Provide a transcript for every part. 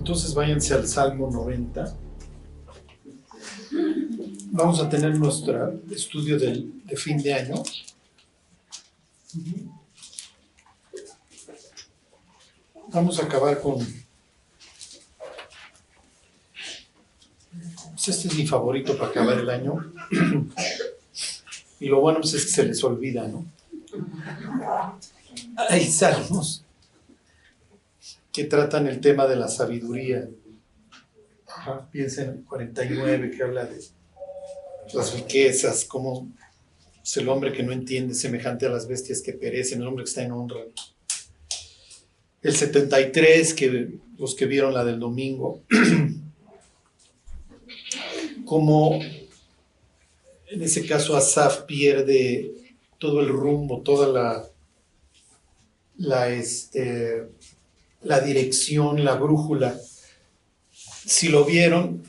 Entonces váyanse al Salmo 90. Vamos a tener nuestro estudio de fin de año. Vamos a acabar con... Pues este es mi favorito para acabar el año. Y lo bueno pues, es que se les olvida, ¿no? Hay salmos que tratan el tema de la sabiduría. Piensen en 49, que habla de las riquezas, cómo es el hombre que no entiende semejante a las bestias que perecen, el hombre que está en honra. El 73, que los que vieron la del domingo, como en ese caso Asaf pierde todo el rumbo, toda la dirección, la brújula. Si lo vieron,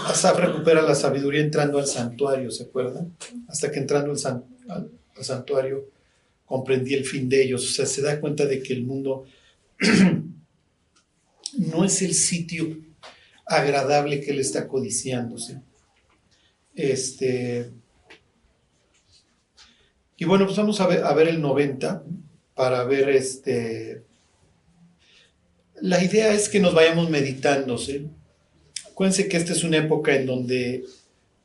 Asaf recupera la sabiduría entrando al santuario, ¿se acuerdan? Hasta que entrando al santuario comprendí el fin de ellos. O sea, se da cuenta de que el mundo no es el sitio agradable que él está codiciándose. Y bueno, pues vamos a ver el 90 para ver La idea es que nos vayamos meditando, ¿sí? Acuérdense que esta es una época en donde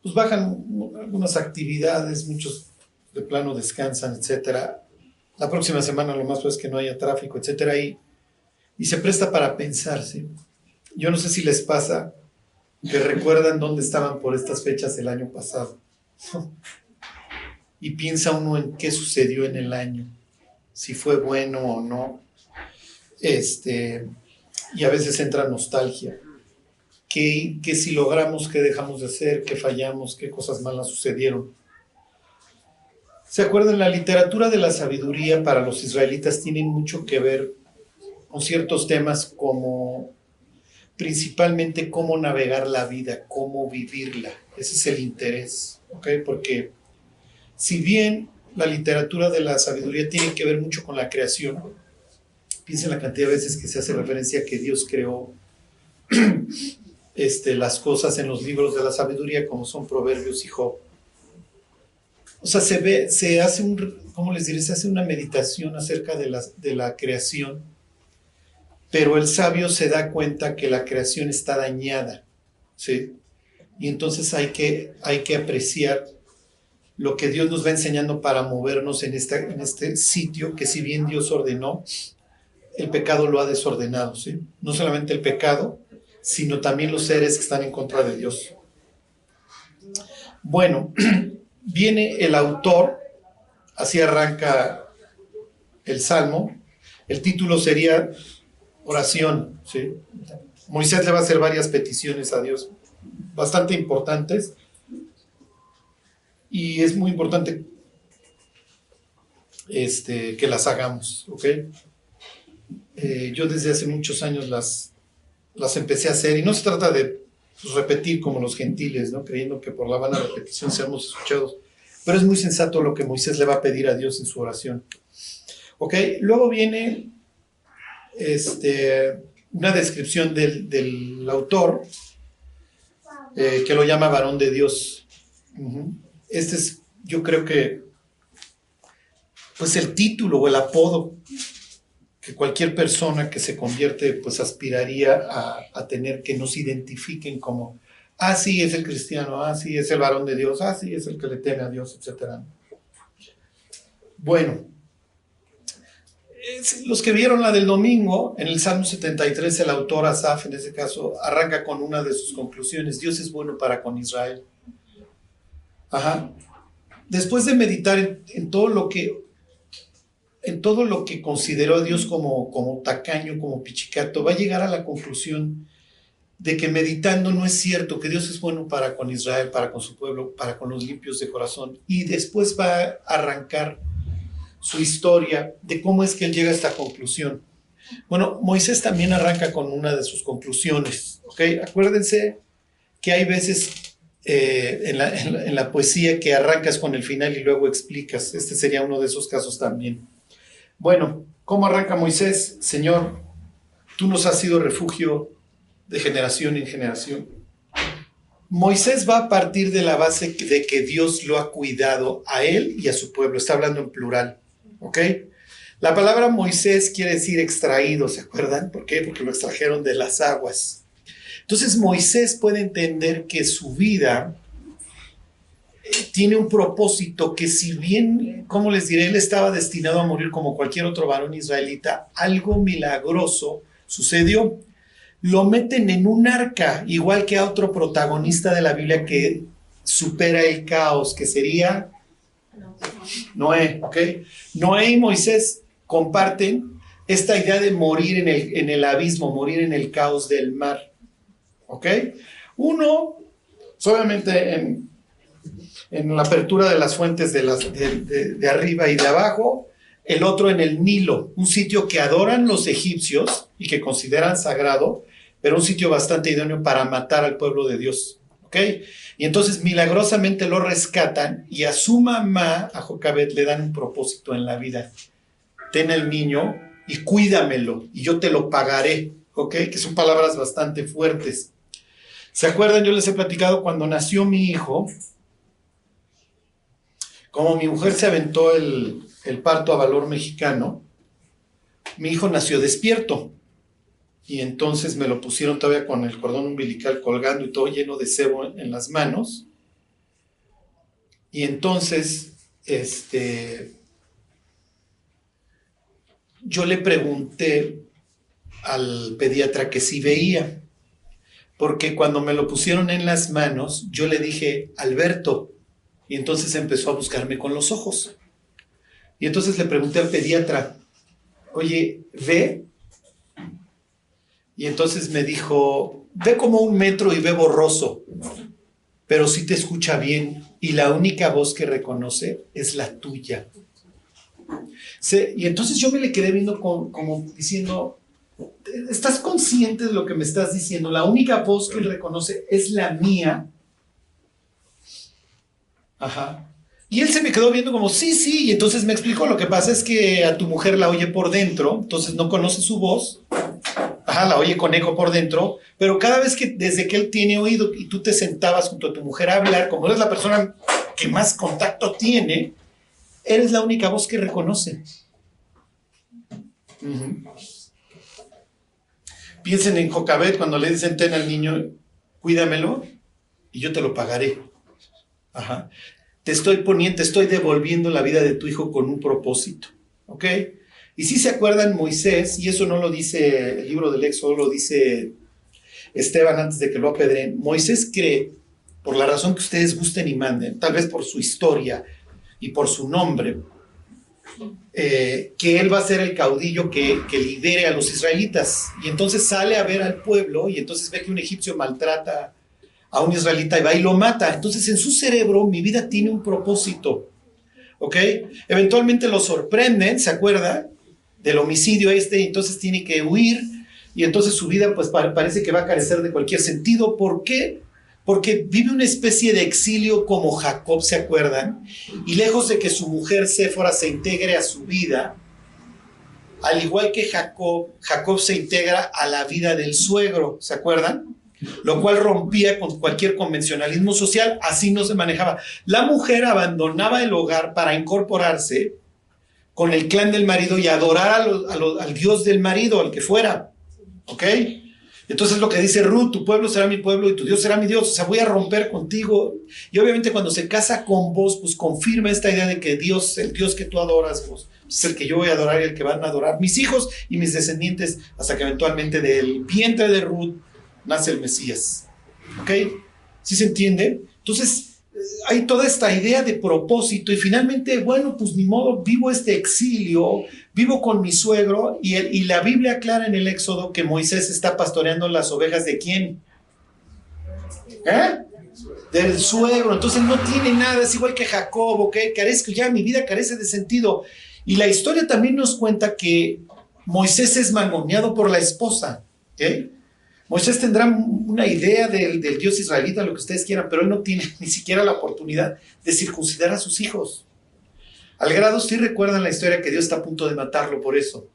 pues bajan algunas actividades, muchos de plano descansan, etcétera. La próxima semana lo más es que no haya tráfico, etcétera, y se presta para pensar, ¿sí? Yo no sé si les pasa que recuerdan dónde estaban por estas fechas el año pasado. Y piensa uno en qué sucedió en el año, si fue bueno o no. Y a veces entra nostalgia. ¿Qué si logramos, qué dejamos de hacer, qué fallamos, qué cosas malas sucedieron? ¿Se acuerdan? La literatura de la sabiduría para los israelitas tiene mucho que ver con ciertos temas como principalmente cómo navegar la vida, cómo vivirla. Ese es el interés, ¿ok? Porque si bien la literatura de la sabiduría tiene que ver mucho con la creación, piensen la cantidad de veces que se hace referencia a que Dios creó las cosas en los libros de la sabiduría, como son Proverbios y Job. O sea, se hace ¿cómo les diré? Se hace una meditación acerca de la creación, pero el sabio se da cuenta que la creación está dañada, ¿sí? Y entonces hay que apreciar lo que Dios nos va enseñando para movernos en este sitio que si bien Dios ordenó, el pecado lo ha desordenado, ¿sí? No solamente el pecado, sino también los seres que están en contra de Dios. Bueno, viene el autor, así arranca el Salmo. El título sería oración, ¿sí? Moisés le va a hacer varias peticiones a Dios, bastante importantes, y es muy importante que las hagamos, ¿ok? Yo desde hace muchos años las empecé a hacer, y no se trata de repetir como los gentiles, ¿no? Creyendo que por la vana repetición seamos escuchados, pero es muy sensato lo que Moisés le va a pedir a Dios en su oración, ¿ok? Luego viene una descripción del autor, que lo llama varón de Dios. Es, yo creo que, pues el título o el apodo que cualquier persona que se convierte, pues aspiraría a tener, que nos identifiquen como, sí, es el cristiano, sí, es el varón de Dios, sí, es el que le teme a Dios, etc. Bueno, los que vieron la del domingo, en el Salmo 73, el autor Asaf, en ese caso, arranca con una de sus conclusiones: Dios es bueno para con Israel. Después de meditar en todo lo que consideró a Dios como tacaño, como pichicato, va a llegar a la conclusión de que meditando no es cierto, que Dios es bueno para con Israel, para con su pueblo, para con los limpios de corazón. Y después va a arrancar su historia de cómo es que él llega a esta conclusión. Bueno, Moisés también arranca con una de sus conclusiones, ¿ok? Acuérdense que hay veces en la poesía que arrancas con el final y luego explicas. Este sería uno de esos casos también. Bueno, ¿cómo arranca Moisés? Señor, tú nos has sido refugio de generación en generación. Moisés va a partir de la base de que Dios lo ha cuidado a él y a su pueblo. Está hablando en plural, ¿ok? La palabra Moisés quiere decir extraído, ¿se acuerdan? ¿Por qué? Porque lo extrajeron de las aguas. Entonces Moisés puede entender que su vida tiene un propósito que, si bien, ¿cómo les diré? Él estaba destinado a morir como cualquier otro varón israelita, algo milagroso sucedió. Lo meten en un arca, igual que a otro protagonista de la Biblia que supera el caos, que sería Noé, ¿ok? Noé y Moisés comparten esta idea de morir en el abismo, morir en el caos del mar, ¿ok? Uno, obviamente en la apertura de las fuentes de arriba y de abajo, el otro en el Nilo, un sitio que adoran los egipcios y que consideran sagrado, pero un sitio bastante idóneo para matar al pueblo de Dios, ¿ok? Y entonces milagrosamente lo rescatan y a su mamá, a Jocabet, le dan un propósito en la vida. Ten al niño y cuídamelo y yo te lo pagaré, ¿ok? Que son palabras bastante fuertes. ¿Se acuerdan? Yo les he platicado cuando nació mi hijo, como mi mujer se aventó el parto a valor mexicano, mi hijo nació despierto. Y entonces me lo pusieron todavía con el cordón umbilical colgando y todo lleno de sebo en las manos. Y entonces, yo le pregunté al pediatra que si veía, porque cuando me lo pusieron en las manos, yo le dije, Alberto, y entonces empezó a buscarme con los ojos. Y entonces le pregunté al pediatra, oye, ¿ve? Y entonces me dijo, ve como 1 metro y ve borroso, pero sí te escucha bien y la única voz que reconoce es la tuya. Y entonces yo me le quedé viendo como diciendo, ¿estás consciente de lo que me estás diciendo? La única voz que él reconoce es la mía. Ajá. Y él se me quedó viendo como, sí, y entonces me explicó, lo que pasa es que a tu mujer la oye por dentro, entonces no conoce su voz. Ajá, la oye con eco por dentro, pero cada vez que, desde que él tiene oído y tú te sentabas junto a tu mujer a hablar, como eres la persona que más contacto tiene, eres la única voz que reconoce. Uh-huh. Piensen en Jocabet cuando le dicen, ten al niño, cuídamelo y yo te lo pagaré. Ajá. Te estoy devolviendo la vida de tu hijo con un propósito, ¿ok? Y si se acuerdan, Moisés, y eso no lo dice el libro del Éxodo, lo dice Esteban antes de que lo apedreen, Moisés cree, por la razón que ustedes gusten y manden, tal vez por su historia y por su nombre, que él va a ser el caudillo que lidere a los israelitas. Y entonces sale a ver al pueblo y entonces ve que un egipcio maltrata a un israelita y va y lo mata. Entonces en su cerebro mi vida tiene un propósito, ¿ok? Eventualmente lo sorprenden, ¿se acuerda? Del homicidio y entonces tiene que huir y entonces su vida pues parece que va a carecer de cualquier sentido. ¿Por qué? Porque vive una especie de exilio como Jacob, ¿se acuerdan? Y lejos de que su mujer Séfora se integre a su vida, al igual que Jacob se integra a la vida del suegro, ¿se acuerdan? Lo cual rompía con cualquier convencionalismo social, así no se manejaba. La mujer abandonaba el hogar para incorporarse con el clan del marido y adorar al Dios del marido, al que fuera, ¿ok? Entonces lo que dice Ruth, tu pueblo será mi pueblo y tu Dios será mi Dios, o sea, voy a romper contigo. Y obviamente cuando se casa con vos, pues confirma esta idea de que Dios, el Dios que tú adoras, pues, es el que yo voy a adorar y el que van a adorar mis hijos y mis descendientes, hasta que eventualmente del vientre de Ruth nace el Mesías, ¿ok? ¿Sí se entiende? Entonces hay toda esta idea de propósito y finalmente, bueno, pues ni modo, vivo este exilio, vivo con mi suegro y la Biblia aclara en el Éxodo que Moisés está pastoreando las ovejas ¿de quién? Del suegro. Entonces no tiene nada, es igual que Jacob, ¿ok? Ya mi vida carece de sentido. Y la historia también nos cuenta que Moisés es mangoneado por la esposa, ¿ok? Moisés tendrá una idea del Dios israelita, lo que ustedes quieran, pero él no tiene ni siquiera la oportunidad de circuncidar a sus hijos. Al grado, sí recuerdan la historia que Dios está a punto de matarlo por eso.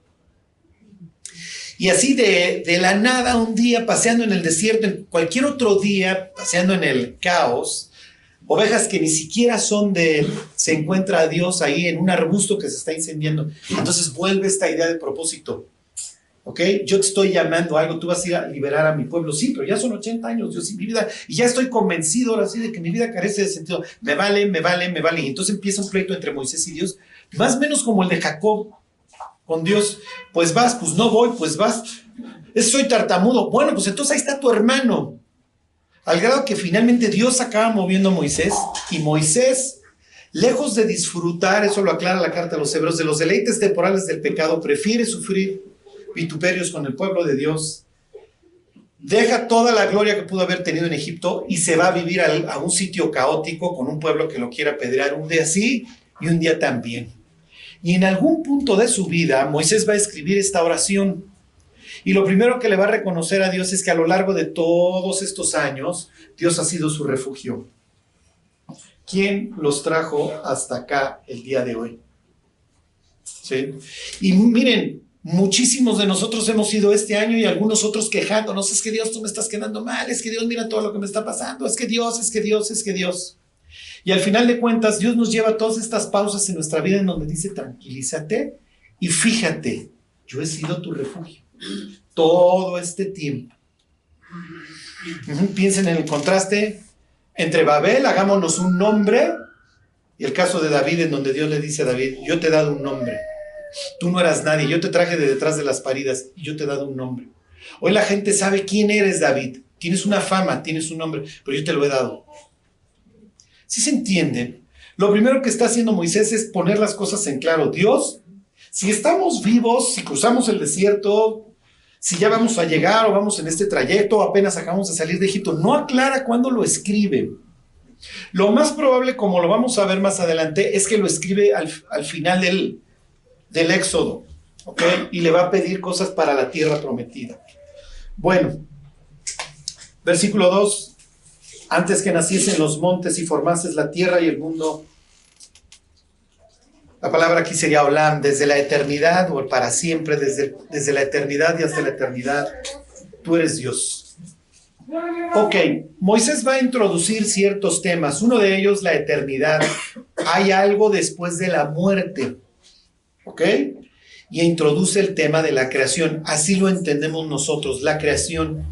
Y así de la nada, un día paseando en el desierto, en cualquier otro día paseando en el caos, ovejas que ni siquiera son de él, se encuentra a Dios ahí en un arbusto que se está incendiando. Entonces vuelve esta idea de propósito. ¿Ok? Yo te estoy llamando a algo, tú vas a ir a liberar a mi pueblo. Sí, pero ya son 80 años, Dios, y mi vida, y ya estoy convencido ahora sí de que mi vida carece de sentido. Me vale. Y entonces empieza un pleito entre Moisés y Dios, más o menos como el de Jacob con Dios. Pues vas, pues no voy, pues vas. Soy tartamudo. Bueno, pues entonces ahí está tu hermano. Al grado que finalmente Dios acaba moviendo a Moisés, y Moisés, lejos de disfrutar, eso lo aclara la carta a los Hebreos, de los deleites temporales del pecado, prefiere sufrir vituperios con el pueblo de Dios, deja toda la gloria que pudo haber tenido en Egipto y se va a vivir a un sitio caótico con un pueblo que lo quiera apedrear un día sí y un día también. Y en algún punto de su vida, Moisés va a escribir esta oración. Y lo primero que le va a reconocer a Dios es que a lo largo de todos estos años, Dios ha sido su refugio. ¿Quién los trajo hasta acá el día de hoy? ¿Sí? Y miren, muchísimos de nosotros hemos ido este año y algunos otros quejándonos, es que Dios, tú me estás quedando mal, es que Dios, mira todo lo que me está pasando, es que Dios. Y al final de cuentas, Dios nos lleva a todas estas pausas en nuestra vida en donde dice, tranquilízate y fíjate, yo he sido tu refugio todo este tiempo. Piensen en el contraste entre Babel, hagámonos un nombre, y el caso de David, en donde Dios le dice a David, yo te he dado un nombre. Tú no eras nadie, yo te traje de detrás de las paridas y yo te he dado un nombre. Hoy la gente sabe quién eres, David. Tienes una fama, tienes un nombre, pero yo te lo he dado. ¿Sí se entiende? Lo primero que está haciendo Moisés es poner las cosas en claro. Dios, si estamos vivos, si cruzamos el desierto, si ya vamos a llegar o vamos en este trayecto, o apenas acabamos de salir de Egipto, no aclara cuándo lo escribe. Lo más probable, como lo vamos a ver más adelante, es que lo escribe al final del Éxodo, ¿ok? Y le va a pedir cosas para la tierra prometida. Bueno, versículo 2, antes que naciesen los montes y formases la tierra y el mundo. La palabra aquí sería olam, desde la eternidad o para siempre, desde la eternidad y hasta la eternidad, tú eres Dios. Ok, Moisés va a introducir ciertos temas, uno de ellos la eternidad. Hay algo después de la muerte. ¿Ok? Y introduce el tema de la creación. Así lo entendemos nosotros, la creación.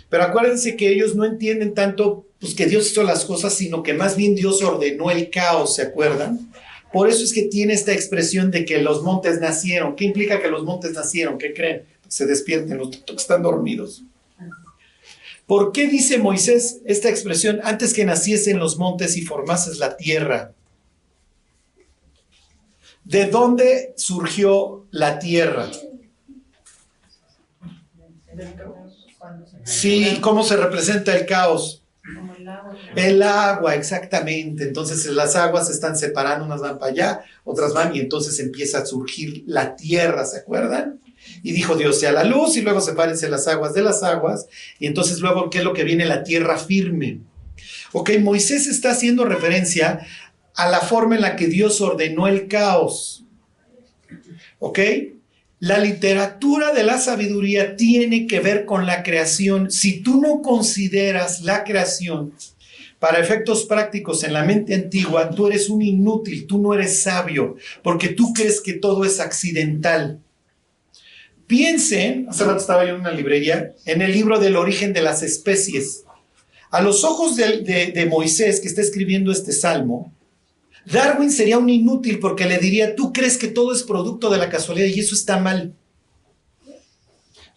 Pero acuérdense que ellos no entienden tanto pues, que Dios hizo las cosas, sino que más bien Dios ordenó el caos, ¿se acuerdan? Por eso es que tiene esta expresión de que los montes nacieron. ¿Qué implica que los montes nacieron? ¿Qué creen? Se despierten los que están dormidos. ¿Por qué dice Moisés esta expresión? Antes que naciesen los montes y formases la tierra. ¿De dónde surgió la tierra? Sí, ¿cómo se representa el caos? El agua, exactamente. Entonces las aguas se están separando, unas van para allá, otras van, y entonces empieza a surgir la tierra, ¿se acuerdan? Y dijo Dios, sea la luz, y luego sepárense las aguas de las aguas, y entonces luego, ¿qué es lo que viene? La tierra firme. Ok, Moisés está haciendo referencia a la forma en la que Dios ordenó el caos. ¿Ok? La literatura de la sabiduría tiene que ver con la creación. Si tú no consideras la creación para efectos prácticos en la mente antigua, tú eres un inútil, tú no eres sabio, porque tú crees que todo es accidental. Piensen, hace rato estaba yo en una librería, en el libro del origen de las especies. A los ojos de Moisés, que está escribiendo este salmo, Darwin sería un inútil porque le diría, tú crees que todo es producto de la casualidad y eso está mal.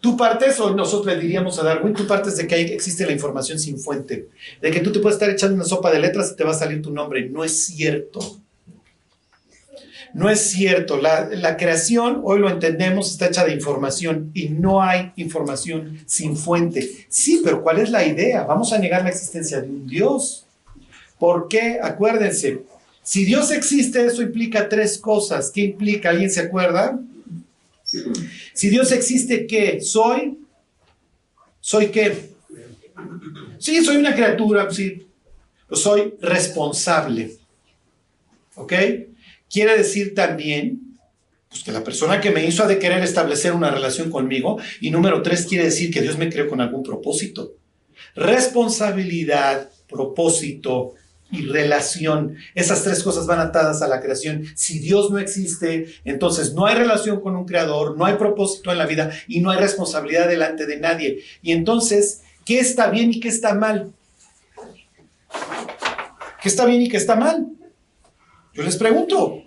Tú partes, o nosotros le diríamos a Darwin, tú partes de que existe la información sin fuente, de que tú te puedes estar echando una sopa de letras y te va a salir tu nombre. No es cierto. No es cierto. La creación, hoy lo entendemos, está hecha de información y no hay información sin fuente. Sí, pero ¿cuál es la idea? Vamos a negar la existencia de un Dios. ¿Por qué? Acuérdense. Si Dios existe, eso implica tres cosas. ¿Qué implica? ¿Alguien se acuerda? Si Dios existe, ¿qué? ¿Soy qué? Sí, soy una criatura, sí. Pues soy responsable. ¿Ok? Quiere decir también Pues que la persona que me hizo ha de querer establecer una relación conmigo. Y número 3 quiere decir que Dios me creó con algún propósito. Responsabilidad, propósito y relación. Esas 3 cosas van atadas a la creación. Si Dios no existe, entonces no hay relación con un creador, no hay propósito en la vida y no hay responsabilidad delante de nadie. Y entonces, ¿qué está bien y qué está mal? ¿Qué está bien y qué está mal? Yo les pregunto.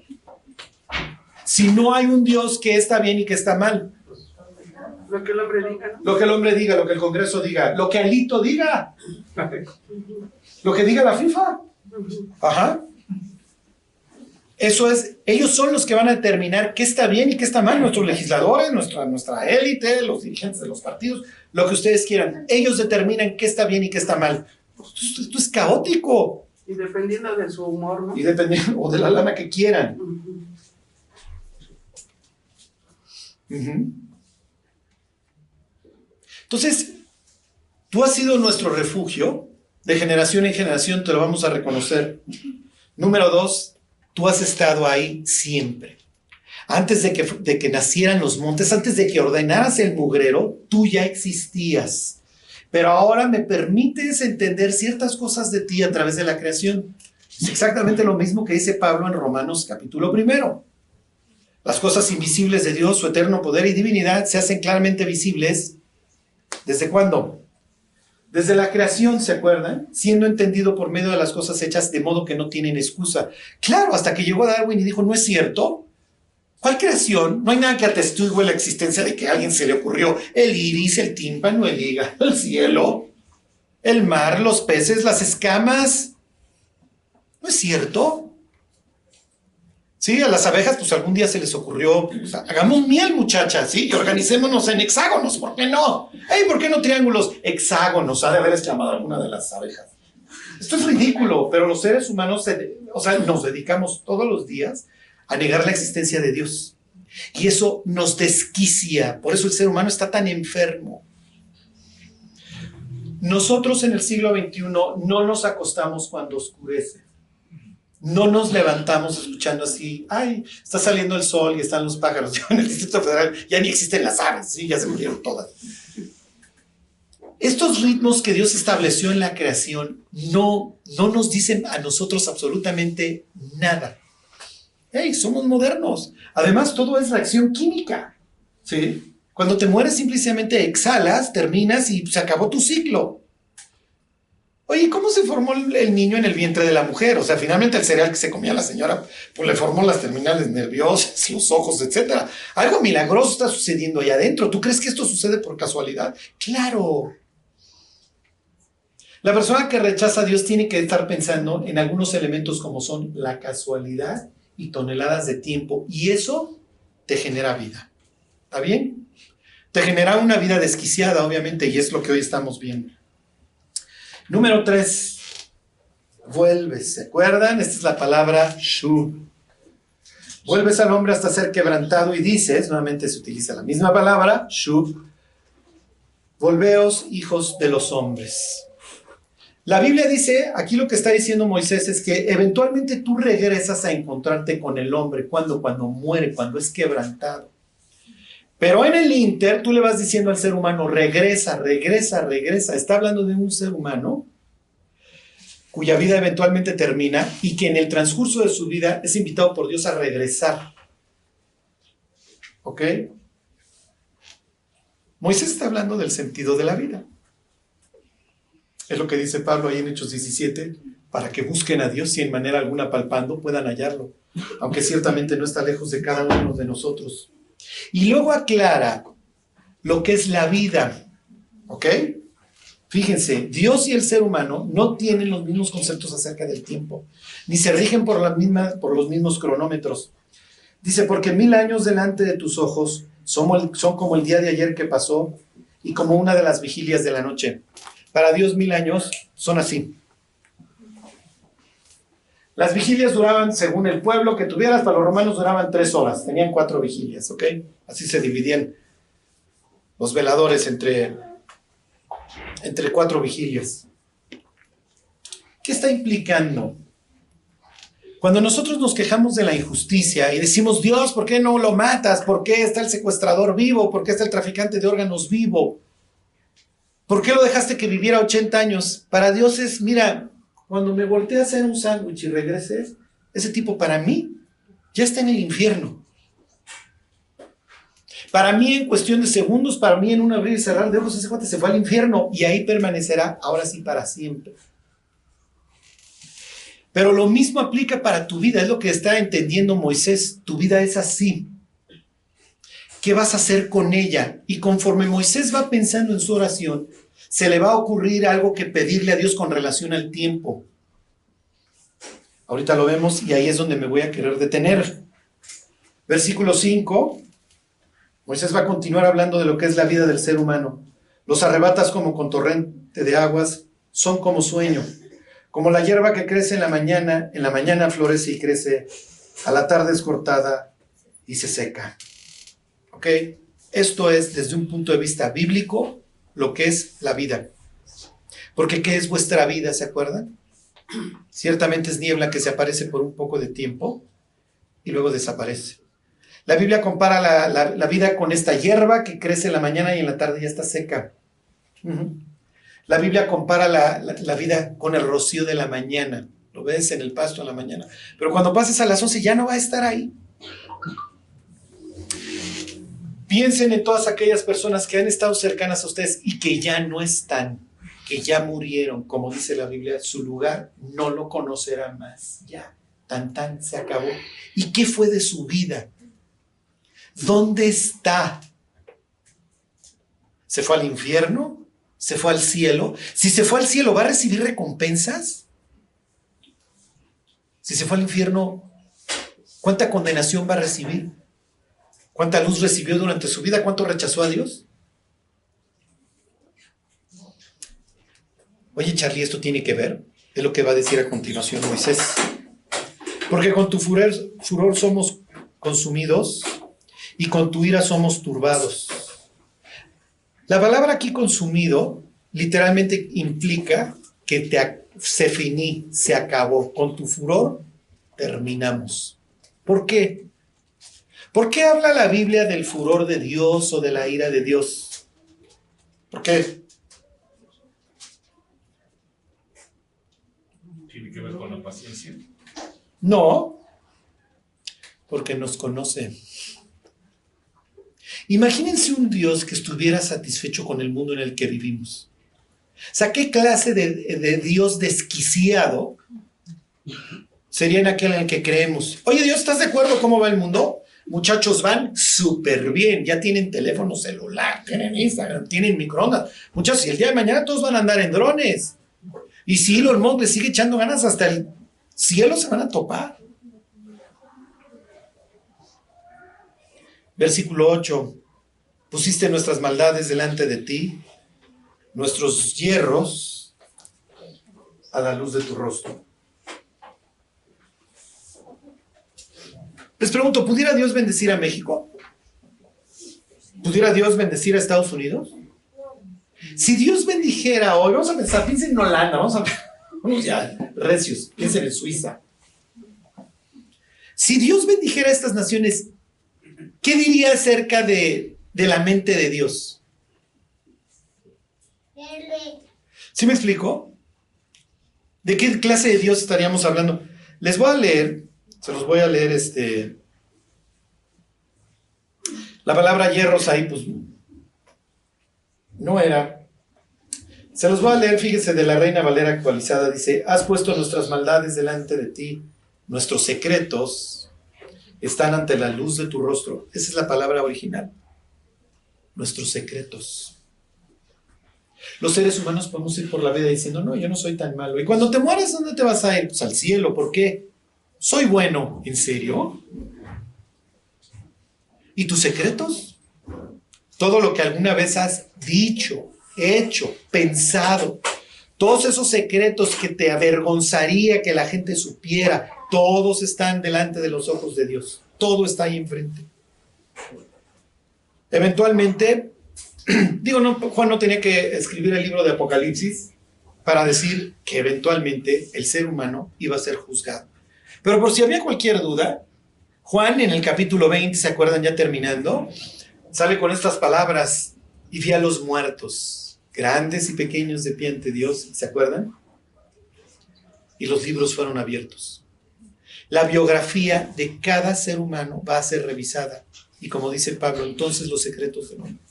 Si no hay un Dios, ¿qué está bien y qué está mal? Lo que el hombre diga, ¿no? Lo que el hombre diga, lo que el Congreso diga, lo que Alito diga, lo que diga la FIFA. Ajá. Eso es, ellos son los que van a determinar qué está bien y qué está mal. Nuestros legisladores, nuestra élite, los dirigentes de los partidos, lo que ustedes quieran. Ellos determinan qué está bien y qué está mal. Esto es caótico. Y dependiendo de su humor, ¿no? Y dependiendo, o de la lana que quieran. Entonces, tú has sido nuestro refugio, de generación en generación te lo vamos a reconocer. Número 2, tú has estado ahí siempre. Antes de que nacieran los montes, antes de que ordenaras el mugrero, tú ya existías. Pero ahora me permites entender ciertas cosas de ti a través de la creación. Es exactamente lo mismo que dice Pablo en Romanos capítulo 1. Las cosas invisibles de Dios, su eterno poder y divinidad, se hacen claramente visibles. ¿Desde cuándo? Desde la creación, ¿se acuerdan? Siendo entendido por medio de las cosas hechas, de modo que no tienen excusa. Claro, hasta que llegó Darwin y dijo, no es cierto. ¿Cuál creación? No hay nada que atestigue la existencia de que a alguien se le ocurrió el iris, el tímpano, el hígado, el cielo, el mar, los peces, las escamas. ¿No es cierto? Sí, a las abejas, pues algún día se les ocurrió, pues, hagamos miel, muchachas, ¿sí? Y organicémonos en hexágonos, ¿por qué no? ¡Ey, ¿por qué no triángulos? Hexágonos, ha de haberles llamado alguna de las abejas. Esto es ridículo, pero los seres humanos, nos dedicamos todos los días a negar la existencia de Dios. Y eso nos desquicia, por eso el ser humano está tan enfermo. Nosotros en el siglo XXI no nos acostamos cuando oscurece. No nos levantamos escuchando así, ay, está saliendo el sol y están los pájaros. Yo en el Distrito Federal ya ni existen las aves, ¿sí? Ya se murieron todas. Estos ritmos que Dios estableció en la creación no nos dicen a nosotros absolutamente nada. Hey, somos modernos. Además, todo es reacción química, ¿sí? Cuando te mueres simplemente exhalas, terminas y se acabó tu ciclo. Oye, ¿cómo se formó el niño en el vientre de la mujer? O sea, finalmente el cereal que se comía la señora, pues le formó las terminales nerviosas, los ojos, etc. Algo milagroso está sucediendo allá adentro. ¿Tú crees que esto sucede por casualidad? ¡Claro! La persona que rechaza a Dios tiene que estar pensando en algunos elementos como son la casualidad y toneladas de tiempo. Y eso te genera vida. ¿Está bien? Te genera una vida desquiciada, obviamente, y es lo que hoy estamos viendo. Número 3, vuelves, ¿se acuerdan? Esta es la palabra shub. Vuelves al hombre hasta ser quebrantado y dices, nuevamente se utiliza la misma palabra, shub, volveos hijos de los hombres. La Biblia dice, aquí lo que está diciendo Moisés es que eventualmente tú regresas a encontrarte con el hombre, cuando muere, cuando es quebrantado. Pero en el inter, tú le vas diciendo al ser humano, regresa. Está hablando de un ser humano cuya vida eventualmente termina y que en el transcurso de su vida es invitado por Dios a regresar. ¿Ok? Moisés está hablando del sentido de la vida. Es lo que dice Pablo ahí en Hechos 17, para que busquen a Dios y en manera alguna palpando puedan hallarlo, aunque ciertamente no está lejos de cada uno de nosotros. Y luego aclara lo que es la vida, ¿ok? Fíjense, Dios y el ser humano no tienen los mismos conceptos acerca del tiempo, ni se rigen por los mismos cronómetros. Dice, porque 1000 años delante de tus ojos son como el día de ayer que pasó y como una de las vigilias de la noche. Para Dios 1000 años son así. Las vigilias duraban, según el pueblo que tuvieras, para los romanos duraban 3 horas, tenían 4 vigilias, ¿ok? Así se dividían los veladores entre 4 vigilias. ¿Qué está implicando? Cuando nosotros nos quejamos de la injusticia y decimos, Dios, ¿por qué no lo matas? ¿Por qué está el secuestrador vivo? ¿Por qué está el traficante de órganos vivo? ¿Por qué lo dejaste que viviera 80 años? Para Dios es, mira, cuando me volteé a hacer un sándwich y regrese, ese tipo para mí ya está en el infierno. Para mí en cuestión de segundos, para mí en un abrir y cerrar de ojos, ese cuate se fue al infierno y ahí permanecerá, ahora sí, para siempre. Pero lo mismo aplica para tu vida, es lo que está entendiendo Moisés. Tu vida es así. ¿Qué vas a hacer con ella? Y conforme Moisés va pensando en su oración, se le va a ocurrir algo que pedirle a Dios con relación al tiempo. Ahorita lo vemos y ahí es donde me voy a querer detener. Versículo 5. Moisés va a continuar hablando de lo que es la vida del ser humano. Los arrebatas como con torrente de aguas, son como sueño. Como la hierba que crece en la mañana florece y crece, a la tarde es cortada y se seca. ¿Ok? Esto es, desde un punto de vista bíblico, lo que es la vida. Porque ¿qué es vuestra vida? ¿Se acuerdan? Ciertamente es niebla que se aparece por un poco de tiempo y luego desaparece. La Biblia compara la vida con esta hierba que crece en la mañana y en la tarde ya está seca. La Biblia compara la vida con el rocío de la mañana. Lo ves en el pasto en la mañana. Pero cuando pases a las 11 ya no va a estar ahí. Piensen en todas aquellas personas que han estado cercanas a ustedes y que ya no están, que ya murieron. Como dice la Biblia, su lugar no lo conocerá más. Ya, tan, se acabó. ¿Y qué fue de su vida? ¿Dónde está? ¿Se fue al infierno? ¿Se fue al cielo? Si se fue al cielo, ¿va a recibir recompensas? Si se fue al infierno, ¿cuánta condenación va a recibir? ¿Cuánta luz recibió durante su vida? ¿Cuánto rechazó a Dios? Oye, Charlie, ¿esto tiene que ver? Es lo que va a decir a continuación Moisés. Porque con tu furor somos consumidos y con tu ira somos turbados. La palabra aquí consumido literalmente implica que se acabó. Con tu furor terminamos. ¿Por qué? ¿Por qué habla la Biblia del furor de Dios o de la ira de Dios? ¿Por qué? ¿Tiene que ver con la paciencia? No, porque nos conoce. Imagínense un Dios que estuviera satisfecho con el mundo en el que vivimos. O sea, ¿qué clase de Dios desquiciado sería en aquel en el que creemos? Oye, Dios, ¿estás de acuerdo cómo va el mundo? Muchachos, van súper bien. Ya tienen teléfono celular, tienen Instagram, tienen microondas. Muchachos, y el día de mañana todos van a andar en drones. Y si Elon Musk le sigue echando ganas, hasta el cielo se van a topar. Versículo 8. Pusiste nuestras maldades delante de ti, nuestros hierros a la luz de tu rostro. Les pregunto, ¿pudiera Dios bendecir a México? ¿Pudiera Dios bendecir a Estados Unidos? Si Dios bendijera hoy, vamos a pensar, piensen en Holanda, vamos ya, recios, piensen en Suiza. Si Dios bendijera a estas naciones, ¿qué diría acerca de la mente de Dios? ¿Sí me explico? ¿De qué clase de Dios estaríamos hablando? Les voy a leer, se los voy a leer la palabra hierros ahí, pues no era. Se los voy a leer, fíjese, de la Reina Valera actualizada. Dice: has puesto nuestras maldades delante de ti, nuestros secretos están ante la luz de tu rostro. Esa es la palabra original. Nuestros secretos. Los seres humanos podemos ir por la vida diciendo, no, yo no soy tan malo. Y cuando te mueras, ¿dónde te vas a ir? Pues al cielo. ¿Por qué? Soy bueno. ¿En serio? ¿Y tus secretos? Todo lo que alguna vez has dicho, hecho, pensado, todos esos secretos que te avergonzaría que la gente supiera, todos están delante de los ojos de Dios. Todo está ahí enfrente. Eventualmente, Juan no tenía que escribir el libro de Apocalipsis para decir que eventualmente el ser humano iba a ser juzgado. Pero por si había cualquier duda, Juan en el capítulo 20, ¿se acuerdan ya terminando? Sale con estas palabras: y vi a los muertos, grandes y pequeños de pie ante Dios, ¿se acuerdan? Y los libros fueron abiertos. La biografía de cada ser humano va a ser revisada. Y como dice Pablo, entonces los secretos del hombre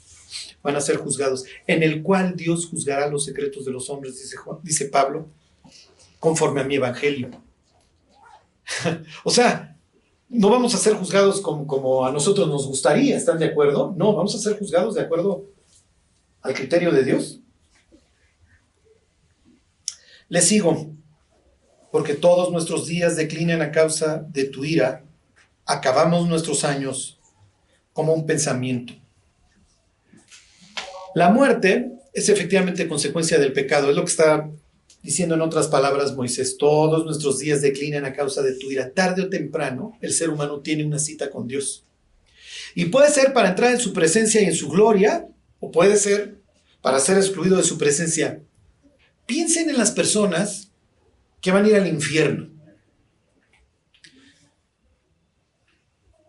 van a ser juzgados, en el cual Dios juzgará los secretos de los hombres, dice Pablo, conforme a mi evangelio. O sea, no vamos a ser juzgados como a nosotros nos gustaría, ¿están de acuerdo? No, vamos a ser juzgados de acuerdo al criterio de Dios. Le sigo, porque todos nuestros días declinan a causa de tu ira, acabamos nuestros años como un pensamiento. La muerte es efectivamente consecuencia del pecado, es lo que está diciendo en otras palabras Moisés: todos nuestros días declinan a causa de tu ira. Tarde o temprano el ser humano tiene una cita con Dios. Y puede ser para entrar en su presencia y en su gloria, o puede ser para ser excluido de su presencia. Piensen en las personas que van a ir al infierno.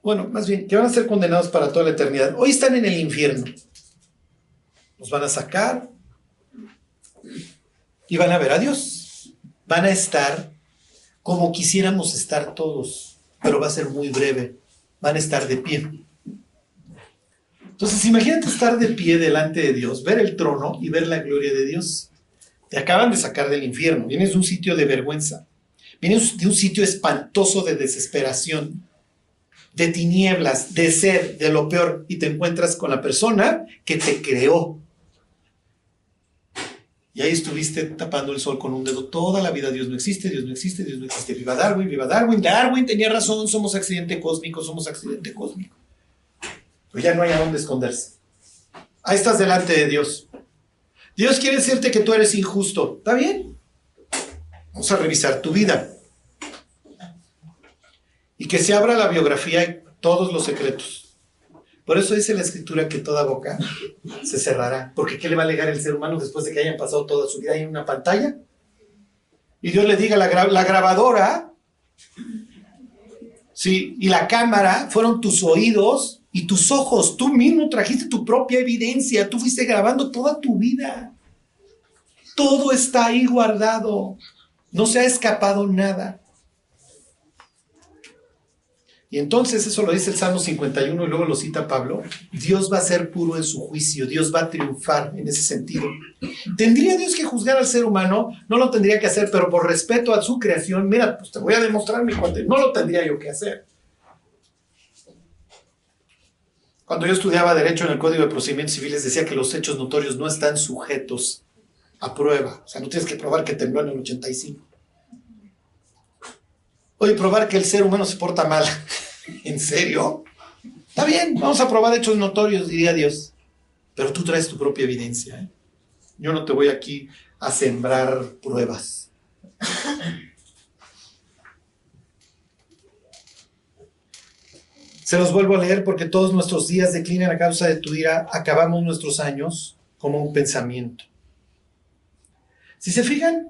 Bueno, más bien, que van a ser condenados para toda la eternidad. Hoy están en el infierno. Los van a sacar y van a ver a Dios. Van a estar como quisiéramos estar todos, pero va a ser muy breve. Van a estar de pie. Entonces, imagínate estar de pie delante de Dios, ver el trono y ver la gloria de Dios. Te acaban de sacar del infierno. Vienes de un sitio de vergüenza. Vienes de un sitio espantoso de desesperación, de tinieblas, de sed, de lo peor, y te encuentras con la persona que te creó. Y ahí estuviste tapando el sol con un dedo toda la vida. Dios no existe, Dios no existe, Dios no existe. Viva Darwin, viva Darwin. Darwin tenía razón, somos accidente cósmico, somos accidente cósmico. Pero ya no hay a dónde esconderse. Ahí estás delante de Dios. Dios quiere decirte que tú eres injusto. ¿Está bien? Vamos a revisar tu vida. Y que se abra la biografía y todos los secretos. Por eso dice la Escritura que toda boca se cerrará. Porque ¿qué le va a alegar el ser humano después de que hayan pasado toda su vida ahí en una pantalla? Y Dios le diga, la grabadora, sí, y la cámara fueron tus oídos y tus ojos. Tú mismo trajiste tu propia evidencia. Tú fuiste grabando toda tu vida. Todo está ahí guardado. No se ha escapado nada. Y entonces eso lo dice el Salmo 51 y luego lo cita Pablo. Dios va a ser puro en su juicio. Dios va a triunfar en ese sentido. ¿Tendría Dios que juzgar al ser humano? No lo tendría que hacer, pero por respeto a su creación, mira, pues te voy a demostrar mi cuenta. No lo tendría yo que hacer. Cuando yo estudiaba Derecho en el Código de Procedimientos Civiles decía que los hechos notorios no están sujetos a prueba. O sea, no tienes que probar que tembló en el 85. Oye, probar que el ser humano se porta mal. ¿En serio? Está bien, vamos a probar hechos notorios, diría Dios. Pero tú traes tu propia evidencia, ¿eh? Yo no te voy aquí a sembrar pruebas. Se los vuelvo a leer: porque todos nuestros días declinan a causa de tu ira, acabamos nuestros años como un pensamiento. Si se fijan,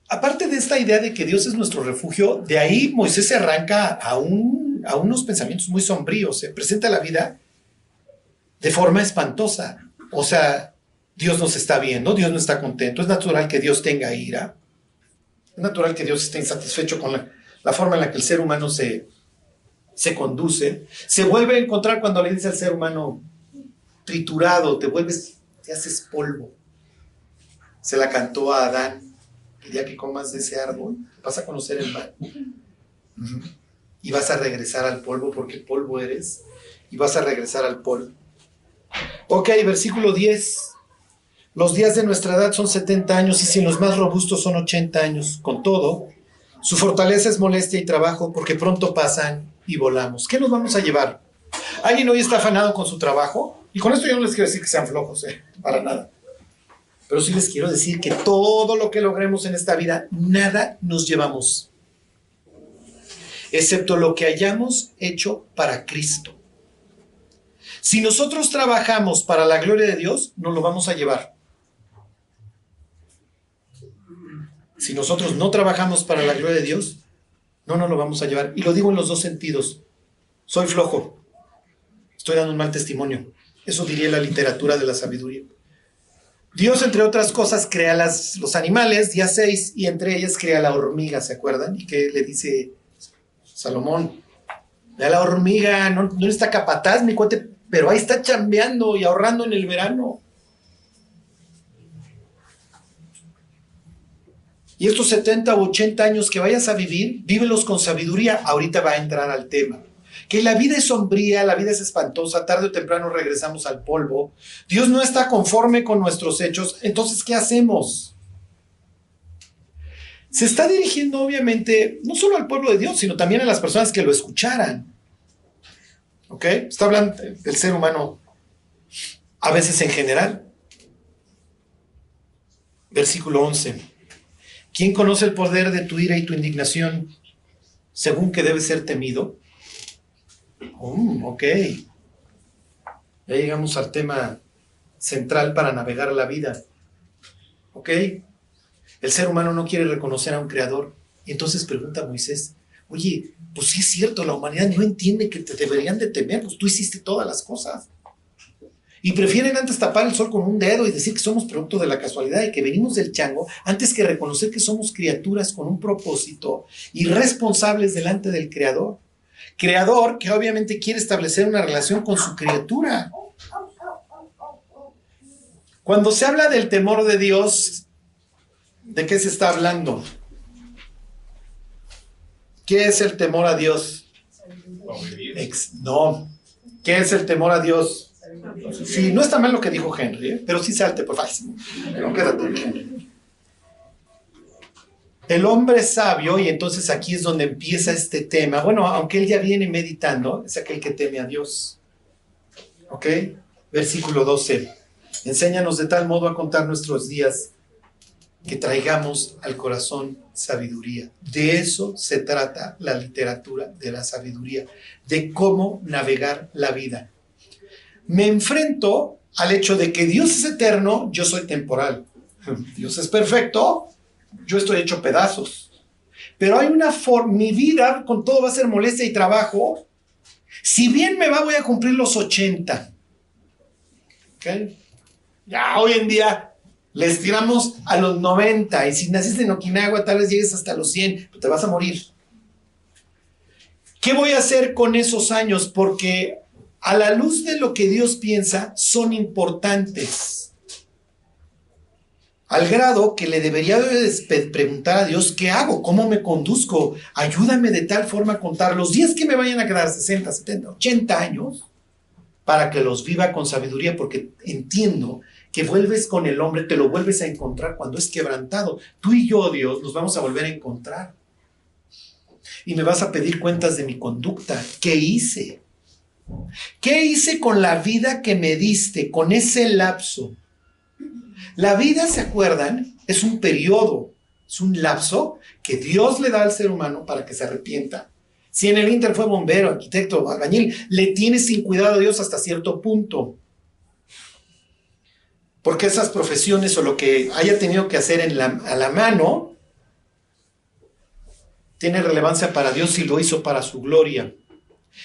aparte de esta idea de que Dios es nuestro refugio, de ahí Moisés se arranca a unos pensamientos muy sombríos. Se presenta la vida de forma espantosa. O sea, Dios nos está viendo, Dios no está contento. Es natural que Dios tenga ira. Es natural que Dios esté insatisfecho con la forma en la que el ser humano se conduce. Se vuelve a encontrar cuando le dice al ser humano triturado, te haces polvo. Se la cantó a Adán. El día que comas de ese árbol, vas a conocer el mal. Y vas a regresar al polvo, porque polvo eres. Y vas a regresar al polvo. Ok, versículo 10. Los días de nuestra edad son 70 años, y si los más robustos son 80 años. Con todo, su fortaleza es molestia y trabajo, porque pronto pasan y volamos. ¿Qué nos vamos a llevar? ¿Alguien hoy está afanado con su trabajo? Y con esto yo no les quiero decir que sean flojos, para nada. Pero sí les quiero decir que todo lo que logremos en esta vida, nada nos llevamos, excepto lo que hayamos hecho para Cristo. Si nosotros trabajamos para la gloria de Dios, nos lo vamos a llevar. Si nosotros no trabajamos para la gloria de Dios, No nos lo vamos a llevar. Y lo digo en los dos sentidos. Soy flojo. Estoy dando un mal testimonio. Eso diría la literatura de la sabiduría. Dios, entre otras cosas, crea los animales, día 6, y entre ellas crea la hormiga, ¿se acuerdan? Y que le dice Salomón, vea la hormiga, no está capataz, mi cuate, pero ahí está chambeando y ahorrando en el verano. Y estos 70 u 80 años que vayas a vivir, vívelos con sabiduría. Ahorita va a entrar al tema. Que la vida es sombría, la vida es espantosa, tarde o temprano regresamos al polvo. Dios no está conforme con nuestros hechos. Entonces, ¿qué hacemos? Se está dirigiendo obviamente no solo al pueblo de Dios, sino también a las personas que lo escucharan. ¿Ok? Está hablando del ser humano a veces en general. Versículo 11. ¿Quién conoce el poder de tu ira y tu indignación según que debe ser temido? Ok. Ya llegamos al tema central para navegar la vida. Ok. El ser humano no quiere reconocer a un creador. Y entonces pregunta a Moisés, oye, pues sí es cierto, la humanidad no entiende que te deberían de temer, pues tú hiciste todas las cosas. Y prefieren antes tapar el sol con un dedo y decir que somos producto de la casualidad y que venimos del chango, antes que reconocer que somos criaturas con un propósito y responsables delante del Creador. Creador que obviamente quiere establecer una relación con su criatura. Cuando se habla del temor de Dios, ¿de qué se está hablando? ¿Qué es el temor a Dios? No. ¿Qué es el temor a Dios? Sí, no está mal lo que dijo Henry, pero sí salte, por favor. Pero quédate, Henry. El hombre sabio, y entonces aquí es donde empieza este tema. Bueno, aunque él ya viene meditando, es aquel que teme a Dios. ¿Ok? Versículo 12. Enséñanos de tal modo a contar nuestros días que traigamos al corazón sabiduría. De eso se trata la literatura de la sabiduría, de cómo navegar la vida. Me enfrento al hecho de que Dios es eterno, yo soy temporal. Dios es perfecto, yo estoy hecho pedazos. Pero hay una forma, mi vida con todo va a ser molestia y trabajo. Si bien me va, voy a cumplir los 80. ¿Okay? Ya hoy en día les tiramos a los 90 y si naciste en Okinawa tal vez llegues hasta los 100, pero te vas a morir. ¿Qué voy a hacer con esos años? Porque a la luz de lo que Dios piensa, son importantes. Al grado que le debería preguntar a Dios, ¿qué hago? ¿Cómo me conduzco? Ayúdame de tal forma a contar los días que me vayan a quedar 60, 70, 80 años para que los viva con sabiduría, porque entiendo que vuelves con el hombre, te lo vuelves a encontrar cuando es quebrantado. Tú y yo, Dios, nos vamos a volver a encontrar. Y me vas a pedir cuentas de mi conducta. ¿Qué hice? ¿Qué hice con la vida que me diste, con ese lapso? La vida, ¿se acuerdan? Es un periodo, es un lapso que Dios le da al ser humano para que se arrepienta. Si en el Inter fue bombero, arquitecto, albañil, le tiene sin cuidado a Dios hasta cierto punto. Porque esas profesiones o lo que haya tenido que hacer a la mano tiene relevancia para Dios si lo hizo para su gloria.